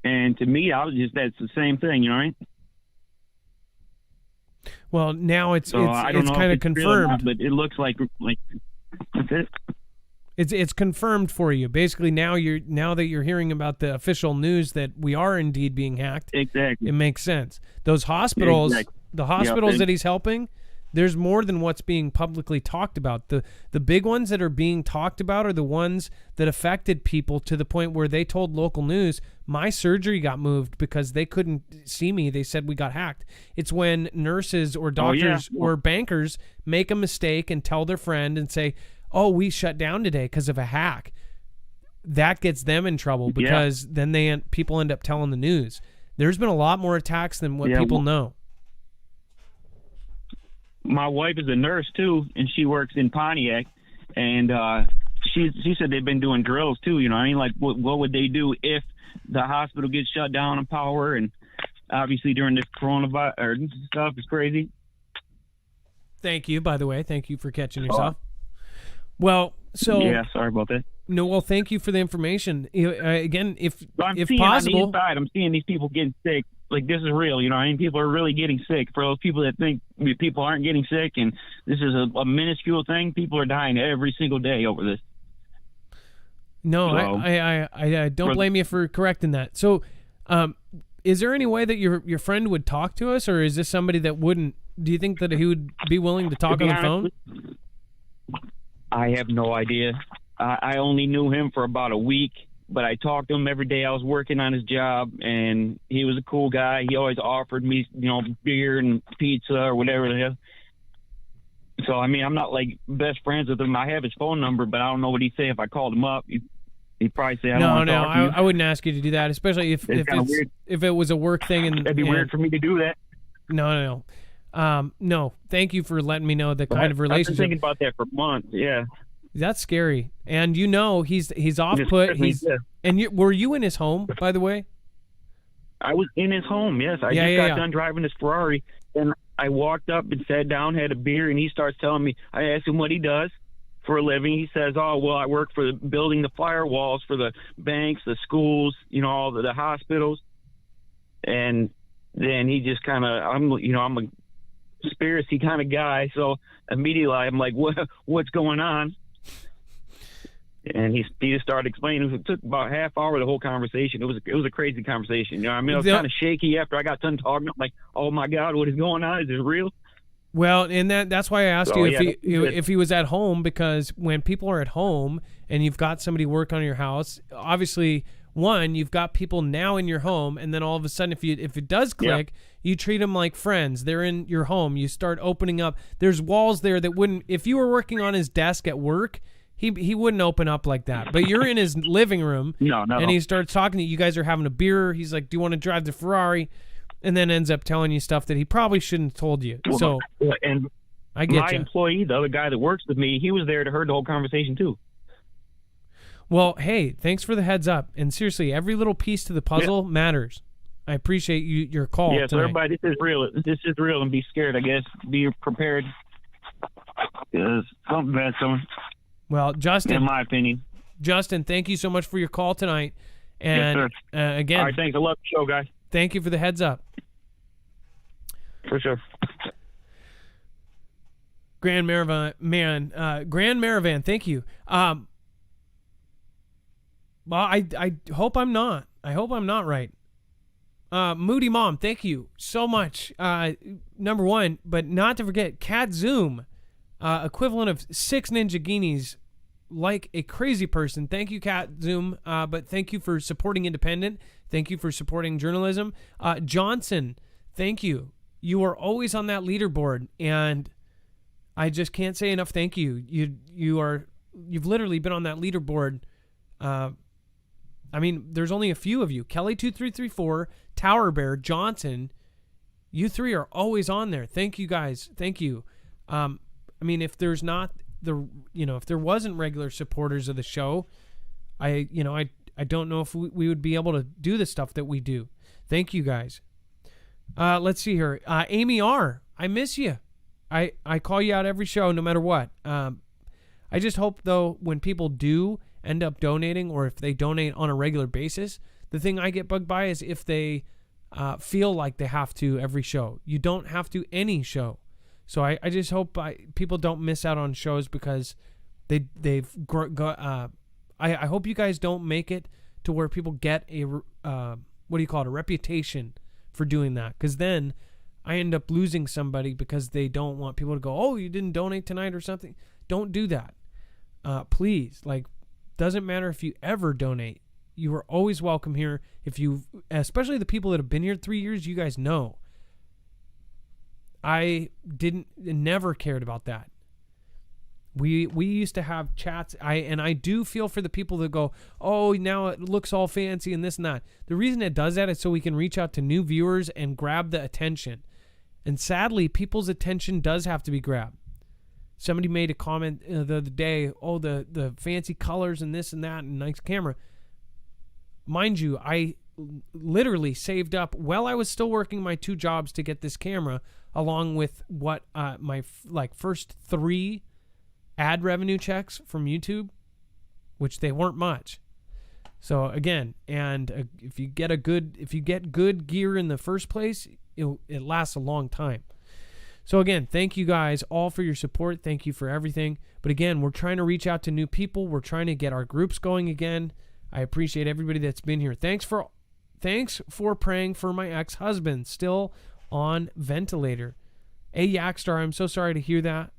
And to me, that's the same thing, you know, right? Well, now it's kind of confirmed, not, but it looks like that's it. It's confirmed for you. Basically, now that you're hearing about the official news that we are indeed being hacked. Exactly. It makes sense. Those hospitals, the hospitals that he's helping, there's more than what's being publicly talked about. The big ones that are being talked about are the ones that affected people to the point where they told local news, my surgery got moved because they couldn't see me. They said we got hacked. It's when nurses or doctors or bankers make a mistake and tell their friend and say, oh, we shut down today because of a hack. That gets them in trouble because then people end up telling the news. There's been a lot more attacks than what people know. My wife is a nurse too, and she works in Pontiac, and she said they've been doing drills too. You know, I mean, like what would they do if the hospital gets shut down on power? And obviously during this coronavirus stuff is crazy. Thank you, by the way. Thank you for catching yourself. Well, so yeah, sorry about that. No, well, thank you for the information. Again, if possible, on the inside, I'm seeing these people getting sick. Like, this is real, you know. I mean, people are really getting sick. For those people that think people aren't getting sick, and this is a minuscule thing, people are dying every single day over this. No, so, I don't blame you for correcting that. So, is there any way that your friend would talk to us, or is this somebody that wouldn't? Do you think that he would be willing to talk on the phone? I have no idea. I only knew him for about a week, but I talked to him every day. I was working on his job, and he was a cool guy. He always offered me, you know, beer and pizza or whatever it is. So, I mean, I'm not, like, best friends with him. I have his phone number, but I don't know what he'd say if I called him up. He'd probably say, I don't want to talk to you. I wouldn't ask you to do that, especially if it was a work thing. And that'd be weird for me to do that. No. No, thank you for letting me know the kind of relationship. I've been thinking about that for months, yeah. That's scary. And you know he's off put. Were you in his home, by the way? I was in his home, yes. I just got done driving his Ferrari, and I walked up and sat down, had a beer, and he starts telling me, I asked him what he does for a living. He says, oh, well, I work for building the firewalls for the banks, the schools, you know, all the hospitals. And then he just kind of, I'm a conspiracy kind of guy, so immediately I'm like, what's going on? And he just started explaining. It took about half hour, the whole conversation. It was a crazy conversation. You know, I mean, I was kind of shaky after I got done talking. I'm like, oh my God, what is going on? Is it real? Well, and that's why I asked you if he was at home, because when people are at home and you've got somebody work on your house, obviously, one, you've got people now in your home, and then all of a sudden, if it does click, you treat them like friends. They're in your home. You start opening up. There's walls there that wouldn't. If you were working on his desk at work, he wouldn't open up like that. But you're in his living room, and he starts talking to you. You guys are having a beer. He's like, "Do you want to drive the Ferrari?" And then ends up telling you stuff that he probably shouldn't have told you. So, and I get my employee, the other guy that works with me, he was there to hear the whole conversation too. Well, hey, thanks for the heads up. And seriously, every little piece to the puzzle matters. I appreciate your call. Yeah, so everybody, this is real. This is real, and be scared, I guess. Be prepared. Because something bad's coming. Well, Justin. In my opinion. Justin, thank you so much for your call tonight. And yes, again. All right, thanks. I love the show, guys. Thank you for the heads up. For sure. Grand Maravan, thank you. Well, I hope I'm not. I hope I'm not right. Moody Mom, thank you so much. Number one, but not to forget, Cat Zoom, equivalent of 6 Ninja Guineas, like a crazy person. Thank you, Cat Zoom, but thank you for supporting independent. Thank you for supporting journalism. Johnson, thank you. You are always on that leaderboard, and I just can't say enough thank you. You've literally been on that leaderboard. I mean, there's only a few of you. Kelly2334, Tower Bear, Johnson. You three are always on there. Thank you guys. Thank you. I mean, if there's not if there wasn't regular supporters of the show, I don't know if we would be able to do the stuff that we do. Thank you guys. Let's see here. Amy R., I miss you. I call you out every show no matter what. I just hope, though, when people do end up donating, or if they donate on a regular basis, the thing I get bugged by is if they feel like they have to every show. You don't have to any show. So I just hope people don't miss out on shows because I hope you guys don't make it to where people get a a reputation for doing that, because then I end up losing somebody because they don't want people to go, oh, you didn't donate tonight or something. Don't do that. Please, doesn't matter if you ever donate. You are always welcome here. Especially the people that have been here 3 years, you guys know. I never cared about that. We used to have chats. I do feel for the people that go, oh, now it looks all fancy and this and that. The reason it does that is so we can reach out to new viewers and grab the attention. And sadly, people's attention does have to be grabbed. Somebody made a comment the other day, oh, the fancy colors and this and that and nice camera. Mind you, I literally saved up while I was still working my 2 jobs to get this camera, along with what my first 3 ad revenue checks from YouTube, which they weren't much. So again, and if you get good gear in the first place, it lasts a long time. So again, thank you guys all for your support. Thank you for everything. But again, we're trying to reach out to new people. We're trying to get our groups going again. I appreciate everybody that's been here. Thanks for praying for my ex-husband, still on ventilator. Yakstar, I'm so sorry to hear that.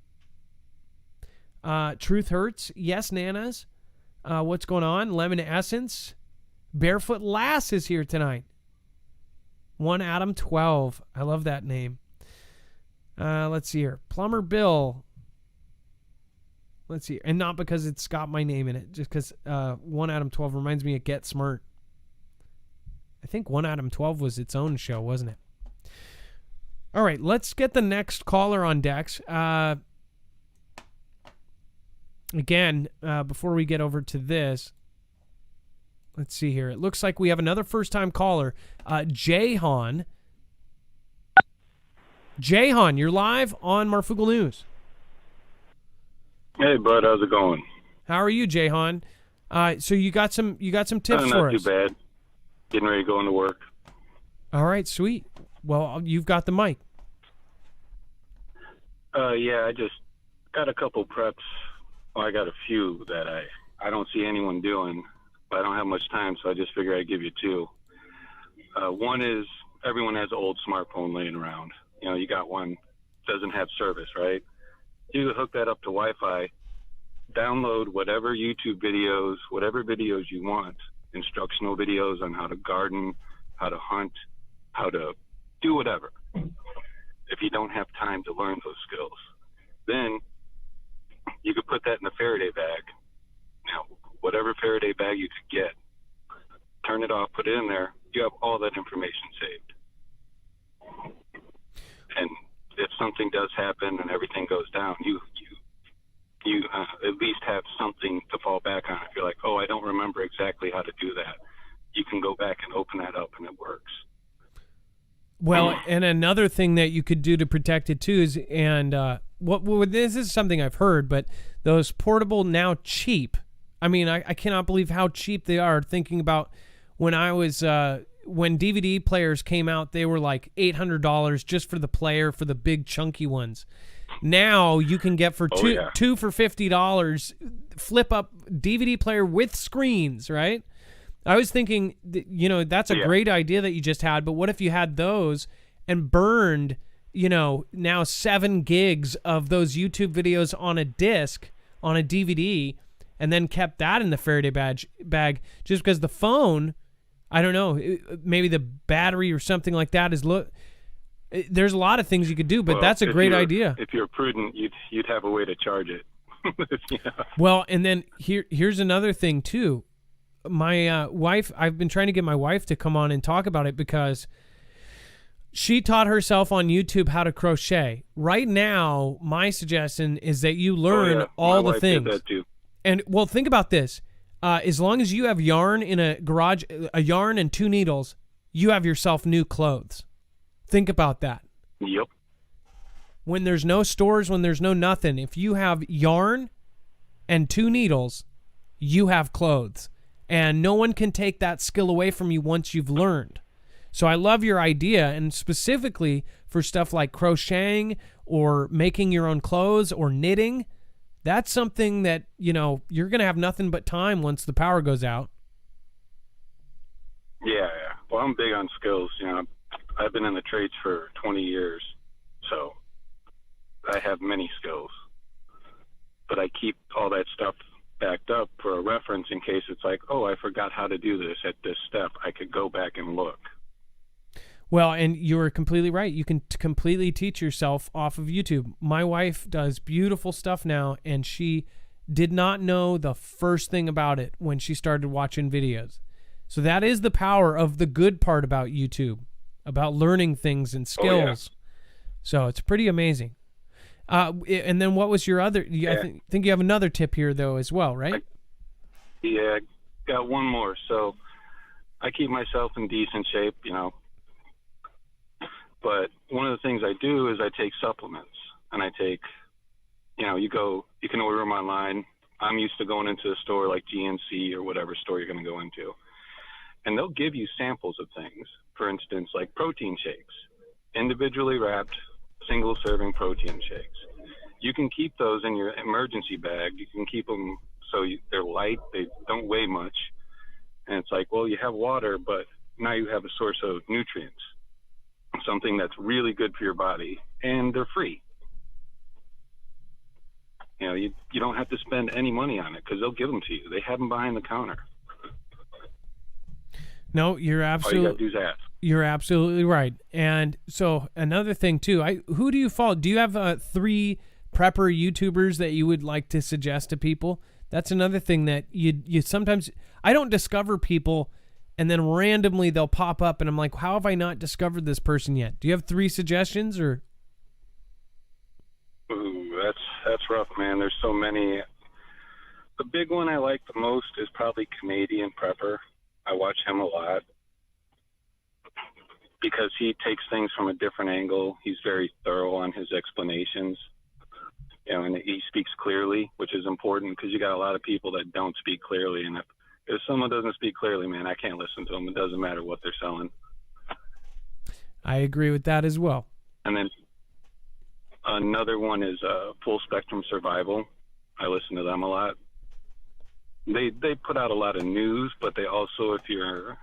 Truth Hurts. Yes, Nanas. What's going on? Lemon Essence. Barefoot Lass is here tonight. 1 Adam 12. I love that name. Let's see here. Plumber Bill. Let's see. And not because it's got my name in it. Just because 1 Adam 12 reminds me of Get Smart. I think 1 Adam 12 was its own show, wasn't it? All right. Let's get the next caller on Dex. Again, before we get over to this, let's see here. It looks like we have another first-time caller, Jahan. Jahan, you're live on Marfoogle News. Hey, bud, how's it going? How are you, Jahan? So you got some tips for us? Not too bad. Getting ready to go into work. All right, sweet. Well, you've got the mic. Yeah, I just got a couple preps. Well, I got a few that I don't see anyone doing, but I don't have much time, so I just figured I'd give you 2. One is everyone has an old smartphone laying around. You know, you got one, doesn't have service, right? You hook that up to Wi-Fi, download whatever YouTube videos, whatever videos you want, instructional videos on how to garden, how to hunt, how to do whatever. If you don't have time to learn those skills, then you could put that in a Faraday bag. Now, whatever Faraday bag you could get, turn it off, put it in there, you have all that information saved. And if something does happen and everything goes down, you at least have something to fall back on. If you're like, oh, I don't remember exactly how to do that, you can go back and open that up and it works. Well, and another thing that you could do to protect it too is, and this is something I've heard, but those portable, now cheap. I mean, I cannot believe how cheap they are. Thinking about when I was when DVD players came out, they were like $800 just for the player, for the big chunky ones. Now you can get for two for $50, flip up DVD player with screens, right? I was thinking, that's a great idea that you just had, but what if you had those and burned, now 7 gigs of those YouTube videos on a disc, on a DVD, and then kept that in the Faraday bag just because the phone, I don't know, maybe the battery or something like that is there's a lot of things you could do, but that's a great idea. If you're prudent, you'd have a way to charge it. Yeah. Well, and then here's another thing too. My wife, I've been trying to get my wife to come on and talk about it because she taught herself on YouTube how to crochet. Right now, my suggestion is that you learn all the things. My wife did that too. And well, think about this. As long as you have yarn in a garage, a yarn and 2 needles, you have yourself new clothes. Think about that. Yep. When there's no stores, when there's no nothing, if you have yarn and 2 needles, you have clothes. And no one can take that skill away from you once you've learned. So I love your idea, and specifically for stuff like crocheting or making your own clothes or knitting, that's something that, you're going to have nothing but time once the power goes out. Yeah. Well, I'm big on skills. I've been in the trades for 20 years, so I have many skills. But I keep all that stuff backed up for a reference in case it's like, oh, I forgot how to do this at this step. I could go back and look. Well, and you're completely right. You can completely teach yourself off of YouTube. My wife does beautiful stuff now, and she did not know the first thing about it when she started watching videos. So that is the power of the good part about YouTube, about learning things and skills. Oh, yeah. So it's pretty amazing. And then what was your other? I think you have another tip here, though, as well, right? I got one more. So I keep myself in decent shape, But one of the things I do is I take supplements, and I take, you can order them online. I'm used to going into a store like GNC or whatever store you're going to go into, and they'll give you samples of things. For instance, like protein shakes, individually wrapped, single serving protein shakes. You can keep those in your emergency bag. You can keep them so they're light, they don't weigh much, and it's like, well, you have water, but now you have a source of nutrients. Something that's really good for your body, and they're free. You don't have to spend any money on it because they'll give them to you. They have them behind the counter. No, you're absolutely. All you gotta do is ask. You're absolutely right. And so another thing too, who do you follow? Do you have 3 prepper YouTubers that you would like to suggest to people? That's another thing that you sometimes. I don't discover people, and then randomly they'll pop up, and I'm like, how have I not discovered this person yet? Do you have 3 suggestions, or? Ooh, that's rough, man. There's so many. The big one I like the most is probably Canadian Prepper. I watch him a lot because he takes things from a different angle. He's very thorough on his explanations, and he speaks clearly, which is important because you got a lot of people that don't speak clearly, and if someone doesn't speak clearly, man, I can't listen to them. It doesn't matter what they're selling. I agree with that as well. And then another one is Full Spectrum Survival. I listen to them a lot. They put out a lot of news, but they also, if you're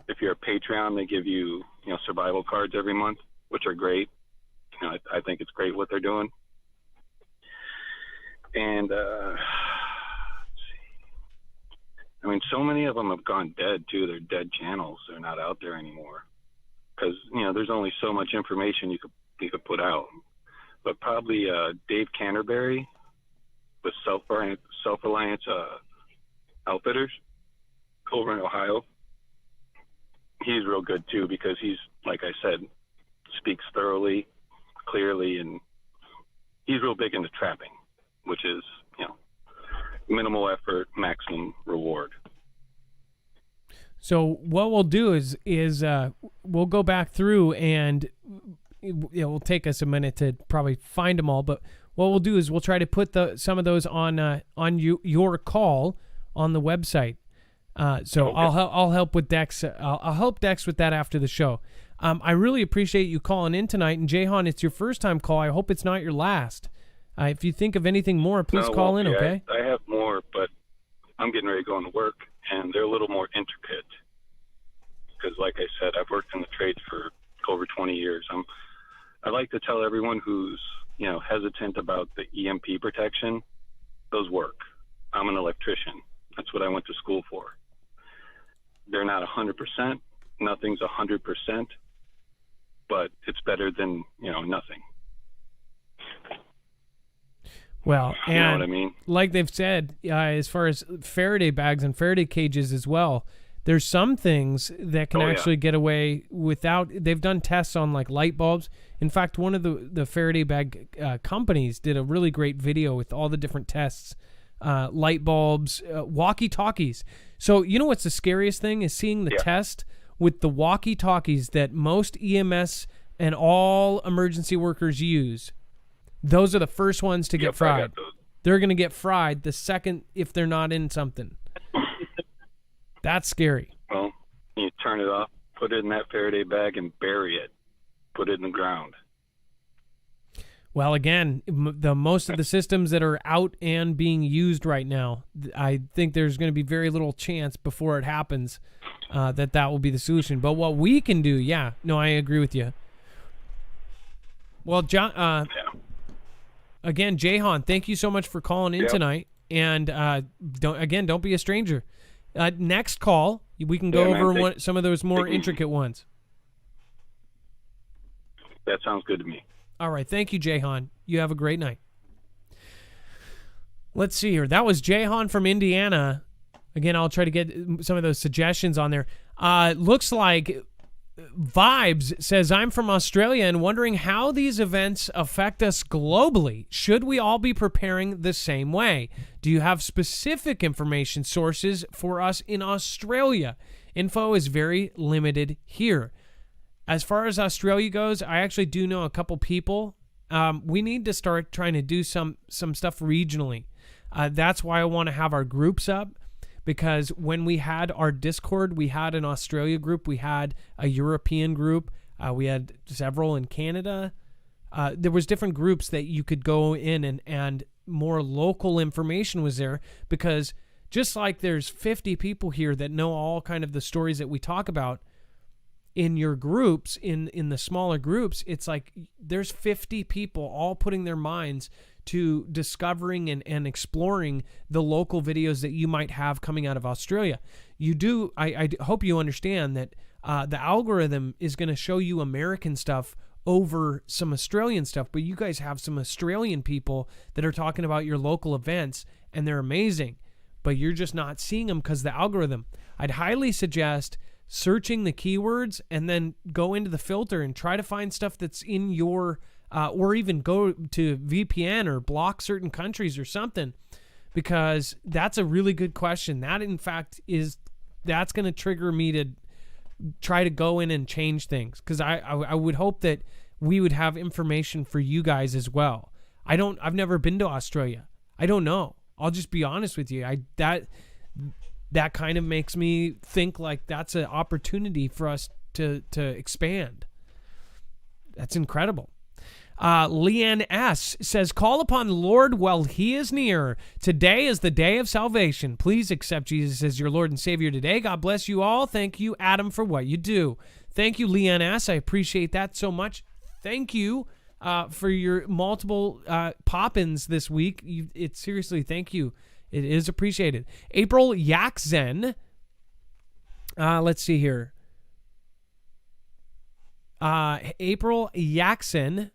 a Patreon, they give you survival cards every month, which are great. I think it's great what they're doing. And so many of them have gone dead too. They're dead channels. They're not out there anymore because there's only so much information you could put out. But probably Dave Canterbury with Self-Reliance Outfitters over in Ohio. He's real good too because he's, like I said, speaks thoroughly, clearly, and he's real big into trapping, which is minimal effort, maximum reward. So what we'll do is we'll go back through, and it will take us a minute to probably find them all. But what we'll do is we'll try to put some of those on your call on the website. So okay. I'll help with Dex. I'll help Dex with that after the show. I really appreciate you calling in tonight. And Jahan, it's your first time call. I hope it's not your last. If you think of anything more, please call in. Okay. I have more, but I'm getting ready to go into work, and they're a little more intricate. Because, like I said, I've worked in the trades for over 20 years. I like to tell everyone who's, hesitant about the EMP protection, those work. I'm an electrician. That's what I went to school for. They're not 100%. Nothing's 100%, but it's better than, nothing. Well, and you know what I mean? Like they've said, as far as Faraday bags and Faraday cages as well, there's some things that can actually get away without. They've done tests on like light bulbs. In fact, one of the Faraday bag companies did a really great video with all the different tests, light bulbs, walkie-talkies. So you know what's the scariest thing is seeing the test with the walkie-talkies that most EMS and all emergency workers use. Those are the first ones to get fried. They're going to get fried the second if they're not in something. That's scary. Well, you turn it off, put it in that Faraday bag, and bury it. Put it in the ground. Well, again, most of the systems that are out and being used right now, I think there's going to be very little chance before it happens that will be the solution. But what we can do, I agree with you. Well, John, again, Jahan, thank you so much for calling in tonight. And don't be a stranger. Next call, we can go over some of those more intricate ones. That sounds good to me. All right. Thank you, Jahan. You have a great night. Let's see here. That was Jahan from Indiana. Again, I'll try to get some of those suggestions on there. Looks like Vibes says, I'm from Australia and wondering how these events affect us globally. Should we all be preparing the same way? Do you have specific information sources for us in Australia? Info is very limited here. As far as Australia goes, I actually do know a couple people. We need to start trying to do some stuff regionally. That's why I want to have our groups up. Because when we had our Discord, we had an Australia group, we had a European group, we had several in Canada. There was different groups that you could go in and more local information was there. Because just like there's 50 people here that know all kind of the stories that we talk about, in your groups, in the smaller groups, it's like there's 50 people all putting their minds to discovering and exploring the local videos that you might have coming out of Australia. I hope you understand that the algorithm is going to show you American stuff over some Australian stuff, but you guys have some Australian people that are talking about your local events, and they're amazing, but you're just not seeing them because the algorithm. I'd highly suggest searching the keywords and then go into the filter and try to find stuff that's in your or even go to VPN or block certain countries or something, because that's a really good question. That, in fact, that's going to trigger me to try to go in and change things, because I would hope that we would have information for you guys as well. I've never been to Australia. I don't know. I'll just be honest with you. That kind of makes me think like that's an opportunity for us to expand. That's incredible. Leanne S. says, call upon the Lord while he is near. Today is the day of salvation. Please accept Jesus as your Lord and Savior today. God bless you all. Thank you, Adam, for what you do. Thank you, Leanne S. I appreciate that so much. Thank you for your multiple pop-ins this week. Seriously, thank you. It is appreciated. April Yakzen. Let's see here. April Yakson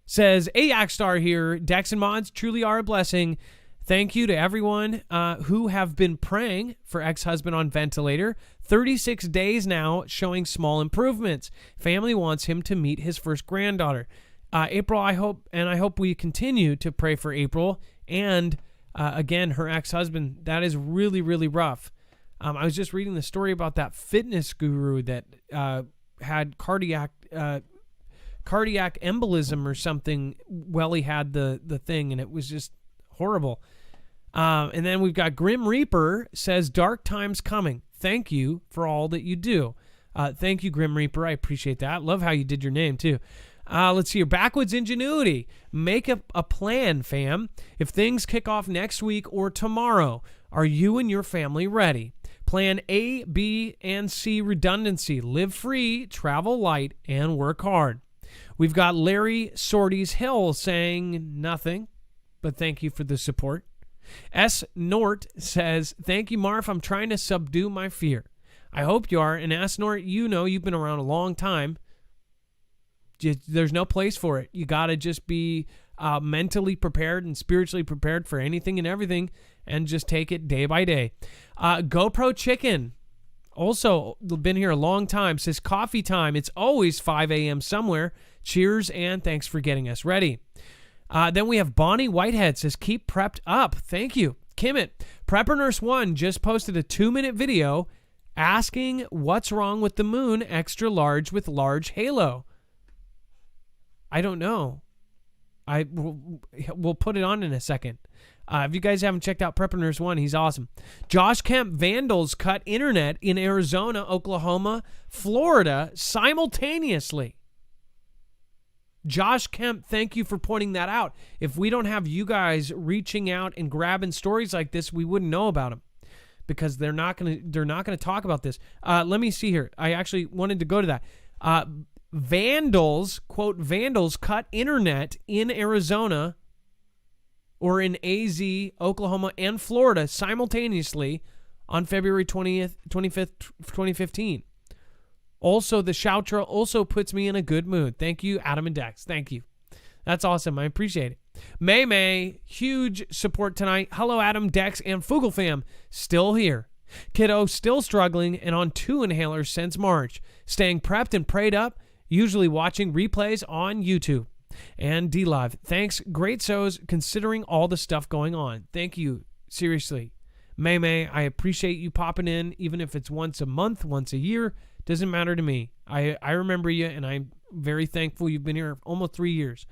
says, hey, Yakstar here. Dex and Mods truly are a blessing. Thank you to everyone who have been praying for ex-husband on ventilator. 36 days now, showing small improvements. Family wants him to meet his first granddaughter. April, I hope we continue to pray for April and again, her ex-husband. That is really, really rough. I was just reading the story about that fitness guru that had cardiac embolism or something while he had the thing, and it was just horrible. And then we've got Grim Reaper says, dark times coming. Thank you for all that you do. Thank you, Grim Reaper. I appreciate that. Love how you did your name, too. Let's see here. Backwoods Ingenuity. Make a plan, fam. If things kick off next week or tomorrow, Are you and your family ready? Plan A, B, and C redundancy. Live free, travel light, and work hard. We've got Larry Sorties Hill saying nothing, but thank you for the support. S. Nort says, thank you, Marf. I'm trying to subdue my fear. I hope you are. And S. Nort, you know you've been around a long time. There's no place for it. You got to just be mentally prepared and spiritually prepared for anything and everything, and just take it day by day. GoPro Chicken, also been here a long time, says coffee time. It's always 5 a.m. somewhere. Cheers and thanks for getting us ready. Then we have Bonnie Whitehead, says keep prepped up. Thank you. Kimmit, Prepper Nurse 1 just posted a 2-minute video asking what's wrong with the moon extra large with large halo. I don't know. We'll put it on in a second. If you guys haven't checked out Prepper Nurse 1, he's awesome. Josh Kemp, vandals cut internet in Arizona, Oklahoma, Florida simultaneously. Josh Kemp, thank you for pointing that out. If we don't have you guys reaching out and grabbing stories like this, we wouldn't know about them, because they're not gonna talk about this. Let me see here. I actually wanted to go to that. Vandals, quote, vandals cut internet in Arizona, or in AZ, Oklahoma, and Florida simultaneously on February 25th, 2015. Also, the Shoutra also puts me in a good mood. Thank you, Adam and Dex. Thank you. That's awesome. I appreciate it. May, huge support tonight. Hello, Adam, Dex, and Foogle fam. Still here. Kiddo still struggling and on 2 inhalers since March. Staying prepped and prayed up. Usually watching replays on YouTube. And D-Live. Thanks. Great shows considering all the stuff going on. Thank you. Seriously. May, I appreciate you popping in, even if it's once a month, once a year. Doesn't matter to me. I remember you, and I'm very thankful you've been here almost 3 years.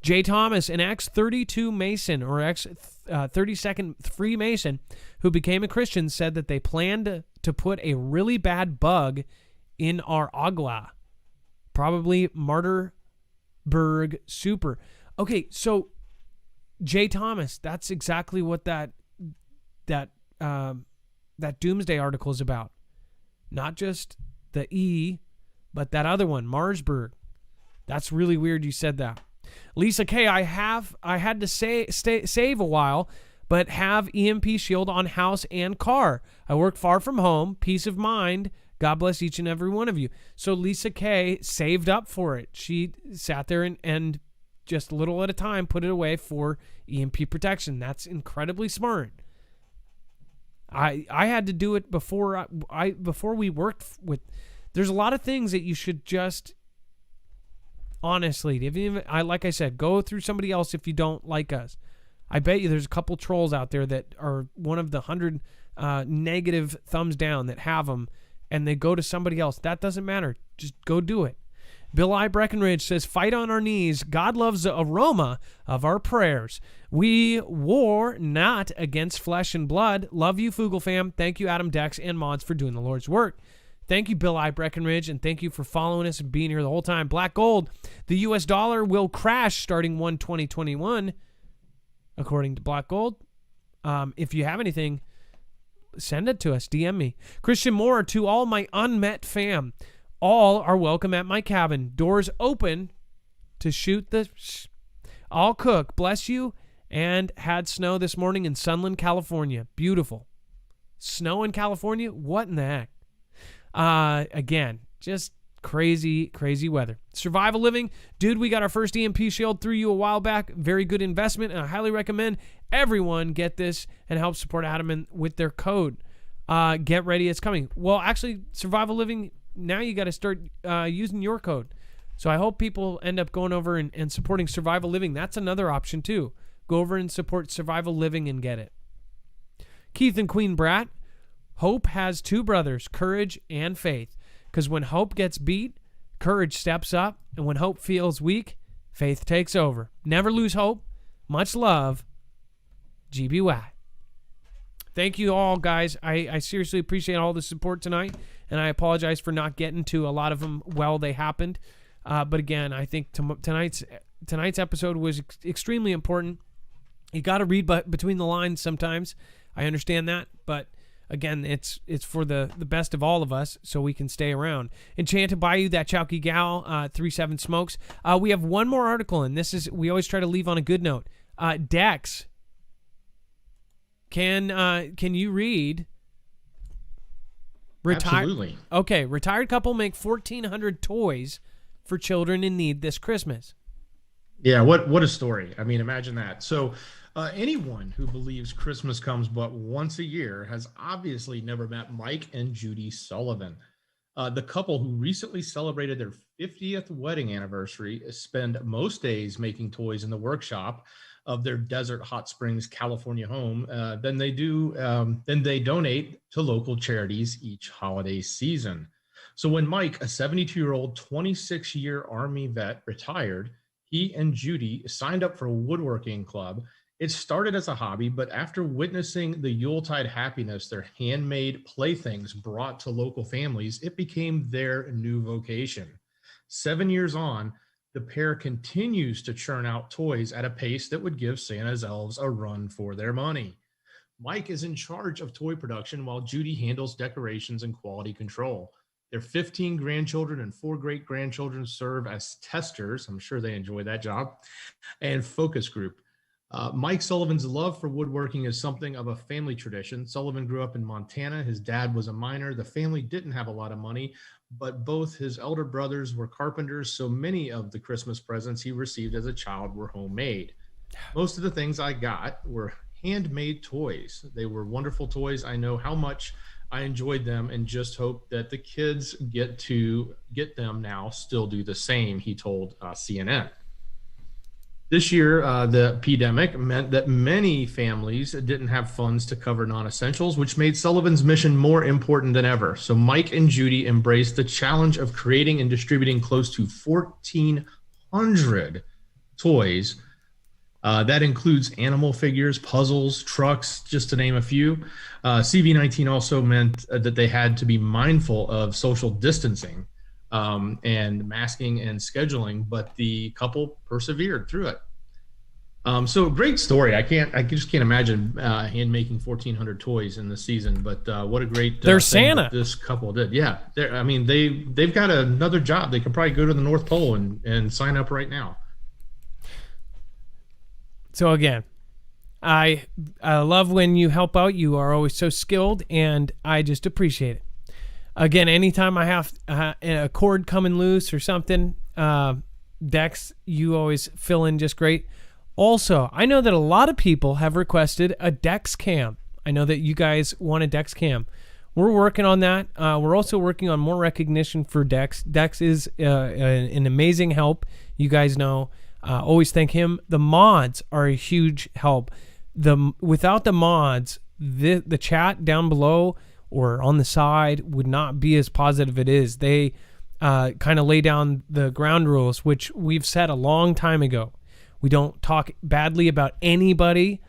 Jay Thomas, an ex-32 Mason or ex-32nd Freemason who became a Christian, said that they planned to put a really bad bug in our agua. Probably Martyrsburg Super. Okay, so Jay Thomas, that's exactly what that Doomsday article is about. Not just the E, but that other one, Marsburg. That's really weird you said that. Lisa K, I had to save a while, but have EMP Shield on house and car. I work far from home. Peace of mind. God bless each and every one of you. So Lisa K saved up for it. She sat there and just a little at a time put it away for EMP protection. That's incredibly smart. I had to do it before we worked with. There's a lot of things that you should just honestly, like I said, go through somebody else if you don't like us. I bet you there's a couple trolls out there that are one of the 100 negative thumbs down that have them, and they go to somebody else. That doesn't matter. Just go do it. Bill I. Breckenridge says, fight on our knees. God loves the aroma of our prayers. We war not against flesh and blood. Love you, Foogle fam. Thank you, Adam, Dex, and Mods for doing the Lord's work. Thank you, Bill I. Breckenridge, and thank you for following us and being here the whole time. Black Gold, the U.S. dollar will crash starting 1/20/21, according to Black Gold. If you have anything, send it to us. DM me. Christian Moore, to all my unmet fam. All are welcome at my cabin. Doors open to shoot the... I'll cook. Bless you. And had snow this morning in Sunland, California. Beautiful. Snow in California? What in the heck? Again, just crazy weather. Survival Living. Dude, we got our first EMP Shield through you a while back. Very good investment, and I highly recommend everyone get this and help support Adam with their code. Get ready. It's coming. Well, actually, Survival Living... Now you got to start using your code. So I hope people end up going over and supporting Survival Living. That's another option too. Go over and support Survival Living and get it. Keith and Queen Brat. Hope has 2 brothers, courage and faith. Because when hope gets beat, courage steps up. And when hope feels weak, faith takes over. Never lose hope. Much love. GBY. Thank you all, guys. I seriously appreciate all the support tonight. And I apologize for not getting to a lot of them while they happened. But again, I think tonight's episode was extremely important. You got to read between the lines sometimes. I understand that, but again, it's for the best of all of us, so we can stay around. Enchanted Bayou, that Chowky Gal, 37 Smokes. We have one more article, and we always try to leave on a good note. Dex, can you read? Absolutely. Okay, retired couple make 1,400 toys for children in need this Christmas. Yeah, what a story. I mean, imagine that. So anyone who believes Christmas comes but once a year has obviously never met Mike and Judy Sullivan. The couple who recently celebrated their 50th wedding anniversary spend most days making toys in the workshop of their Desert Hot Springs, California home. Then they donate to local charities each holiday season. So when Mike, a 72-year-old, 26-year Army vet, retired, he and Judy signed up for a woodworking club. It started as a hobby, but after witnessing the Yuletide happiness their handmade playthings brought to local families, it became their new vocation. 7 years on, the pair continues to churn out toys at a pace that would give Santa's elves a run for their money. Mike is in charge of toy production while Judy handles decorations and quality control. Their 15 grandchildren and 4 great-grandchildren serve as testers. I'm sure they enjoy that job. And focus group. Mike Sullivan's love for woodworking is something of a family tradition. Sullivan grew up in Montana. His dad was a miner. The family didn't have a lot of money, but both his elder brothers were carpenters, so many of the Christmas presents he received as a child were homemade. Most of the things I got were handmade toys. They were wonderful toys. I know how much I enjoyed them and just hope that the kids get them now, still do the same, he told CNN. This year, the pandemic meant that many families didn't have funds to cover non-essentials, which made Sullivan's mission more important than ever. So Mike and Judy embraced the challenge of creating and distributing close to 1,400 toys. That includes animal figures, puzzles, trucks, just to name a few. CV-19 also meant that they had to be mindful of social distancing and masking and scheduling, but the couple persevered through it. So great story. I just can't imagine hand making 1,400 toys in the season, but what a great they're thing Santa. This couple did. Yeah, they've got another job. They could probably go to the North Pole and sign up right now. So again, I love when you help out. You are always so skilled, and I just appreciate it. Again, anytime I have a cord coming loose or something, Dex, you always fill in just great. Also, I know that a lot of people have requested a Dex cam. I know that you guys want a Dex cam. We're working on that. We're also working on more recognition for Dex. Dex is an amazing help. You guys know. Always thank him. The mods are a huge help. Without the mods, the chat down below or on the side would not be as positive it is. They kind of lay down the ground rules, which we've said a long time ago. We don't talk badly about anybody.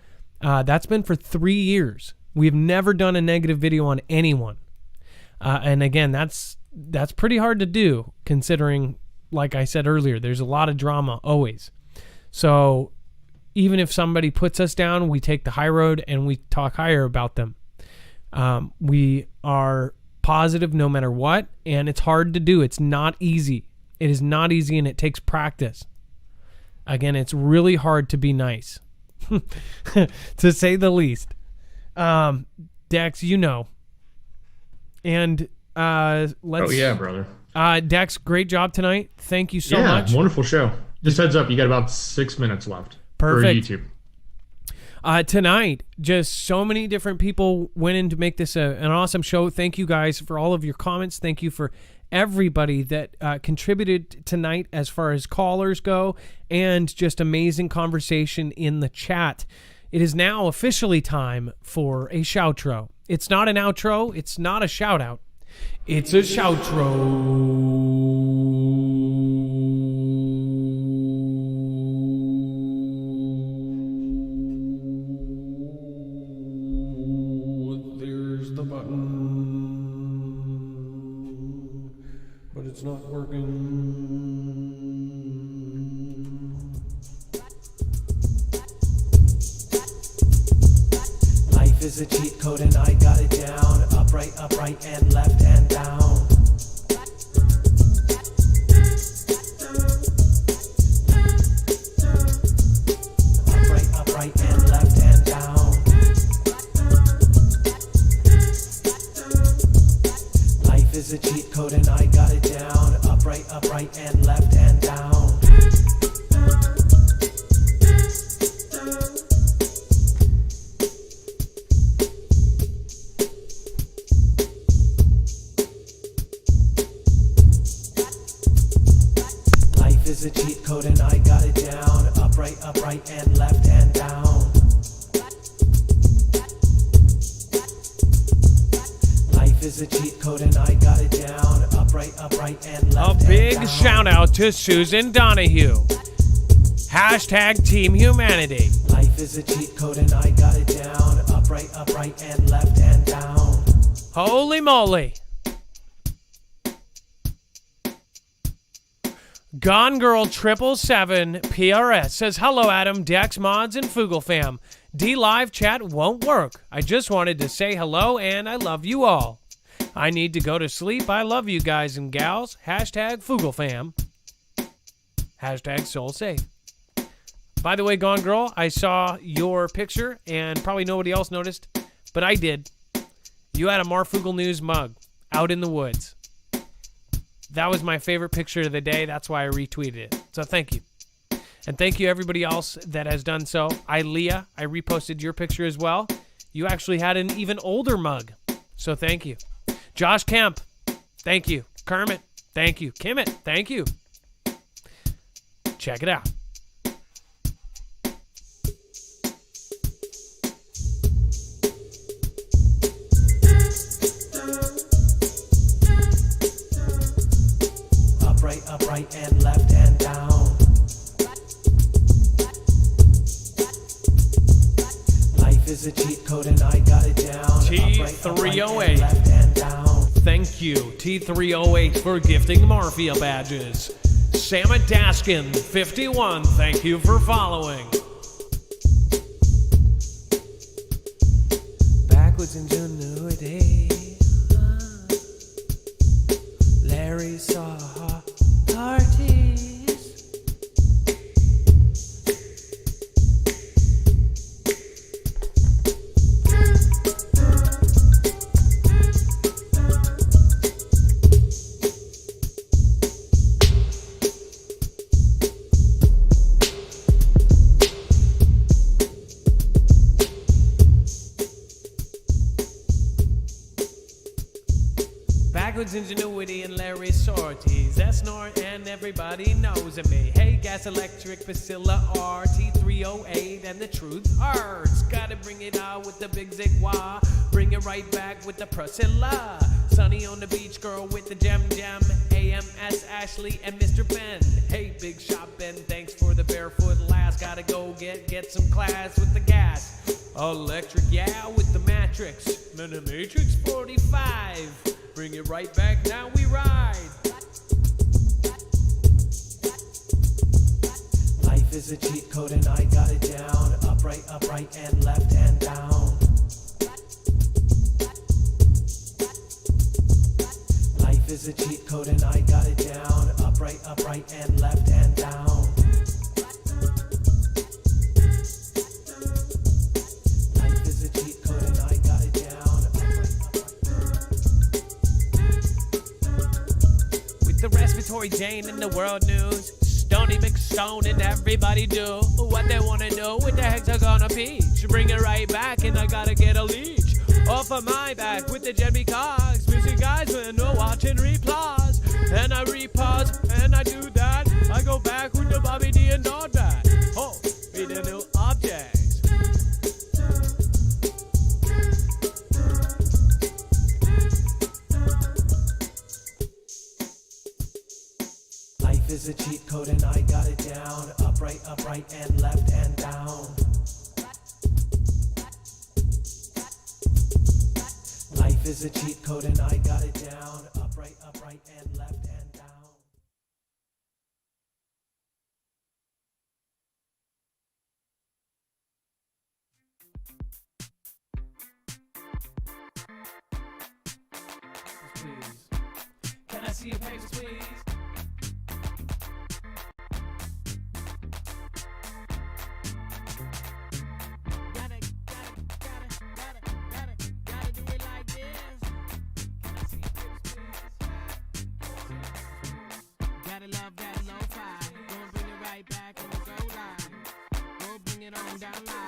That's been for 3 years. We've never done a negative video on anyone. And again, that's pretty hard to do, considering, like I said earlier, there's a lot of drama always. So even if somebody puts us down, we take the high road and we talk higher about them. We are positive no matter what, and it's hard to do. It's not easy. It is not easy, and it takes practice. Again, it's really hard to be nice, to say the least. Dex, you know. And let's... Oh, yeah, brother. Dex, great job tonight. Thank you so much. Yeah, wonderful show. Just heads up, you got about 6 minutes left. Perfect. For YouTube. Tonight, just so many different people went in to make this an awesome show. Thank you guys for all of your comments. Thank you for everybody that contributed tonight as far as callers go, and just amazing conversation in the chat. It is now officially time for a shoutro. It's not an outro. It's not a shout out. It's a shoutro. There's the button, but it's not working. Life is a cheat code and I got it down. Upright, and left and down. Upright, and left and down. Life is a cheat code and I got it down. Upright, and left and down. Is a cheat code and I got it down. Upright, and left and down. Life is a cheat code and I got it down. Upright, and left. A big and down. shout out to Susan Donahue. Hashtag Team Humanity. Life is a cheat code and I got it down. Upright, and left and down. Holy moly. Gone Girl 777 PRS says, hello Adam, Dex, Mods, and Foogle fam. D Live chat won't work. I just wanted to say hello and I love you all. I need to go to sleep. I love you guys and gals. Hashtag Foogle fam. Hashtag soul safe. By the way, Gone Girl, I saw your picture and probably nobody else noticed, but I did. You had a Marfoogle News mug out in the woods. That was my favorite picture of the day. That's why I retweeted it. So thank you. And thank you everybody else that has done so. Leah, I reposted your picture as well. You actually had an even older mug. So thank you. Josh Kemp, thank you. Kermit, thank you. Kimmit, thank you. Check it out. Upright, and left and down. Life is a cheat code and I got it down. T308. And left and down. Thank you, T308, for gifting Morphia badges. Samadaskin, 51, thank you for following. Backwards ingenuity. Larry saw parties. Backwards ingenuity and Larry sorties. That's Snort and everybody knows of me. Hey, Gas Electric, Priscilla RT308, and the truth hurts. Gotta bring it out with the big zigwah. Bring it right back with the Priscilla. Sunny on the beach, girl with the gem. AMS Ashley and Mr. Ben. Hey, Big Shot Ben, thanks for the barefoot lass. Gotta go get some class with the gas. Electric, yeah, with the Matrix. Matrix 45. Bring it right back, now we ride. Life is a cheat code and I got it down. Upright, and left and down. Life is a cheat code and I got it down. Upright, and left and down. Life is a cheat code and I got it down. With the respiratory Jane in the world news. Stony McStone and everybody do what they wanna do with the hexagon of peach. Bring it right back and I gotta get a leech off of my back with the Jemmy Cogs. Missing guys when no watching replays. And I repause and I do that. I go back with the Bobby D and Dog back. Oh, be the new objects. Life is a cheat code and I got it down. Upright, and left and down. Life is a cheat code and I got it down. Upright, and left and down. see your papers, please? Gotta do it like this. Can I see your papers, please? Gotta love that lo-fi. Gonna bring it right back and go live. Go bring it on down live.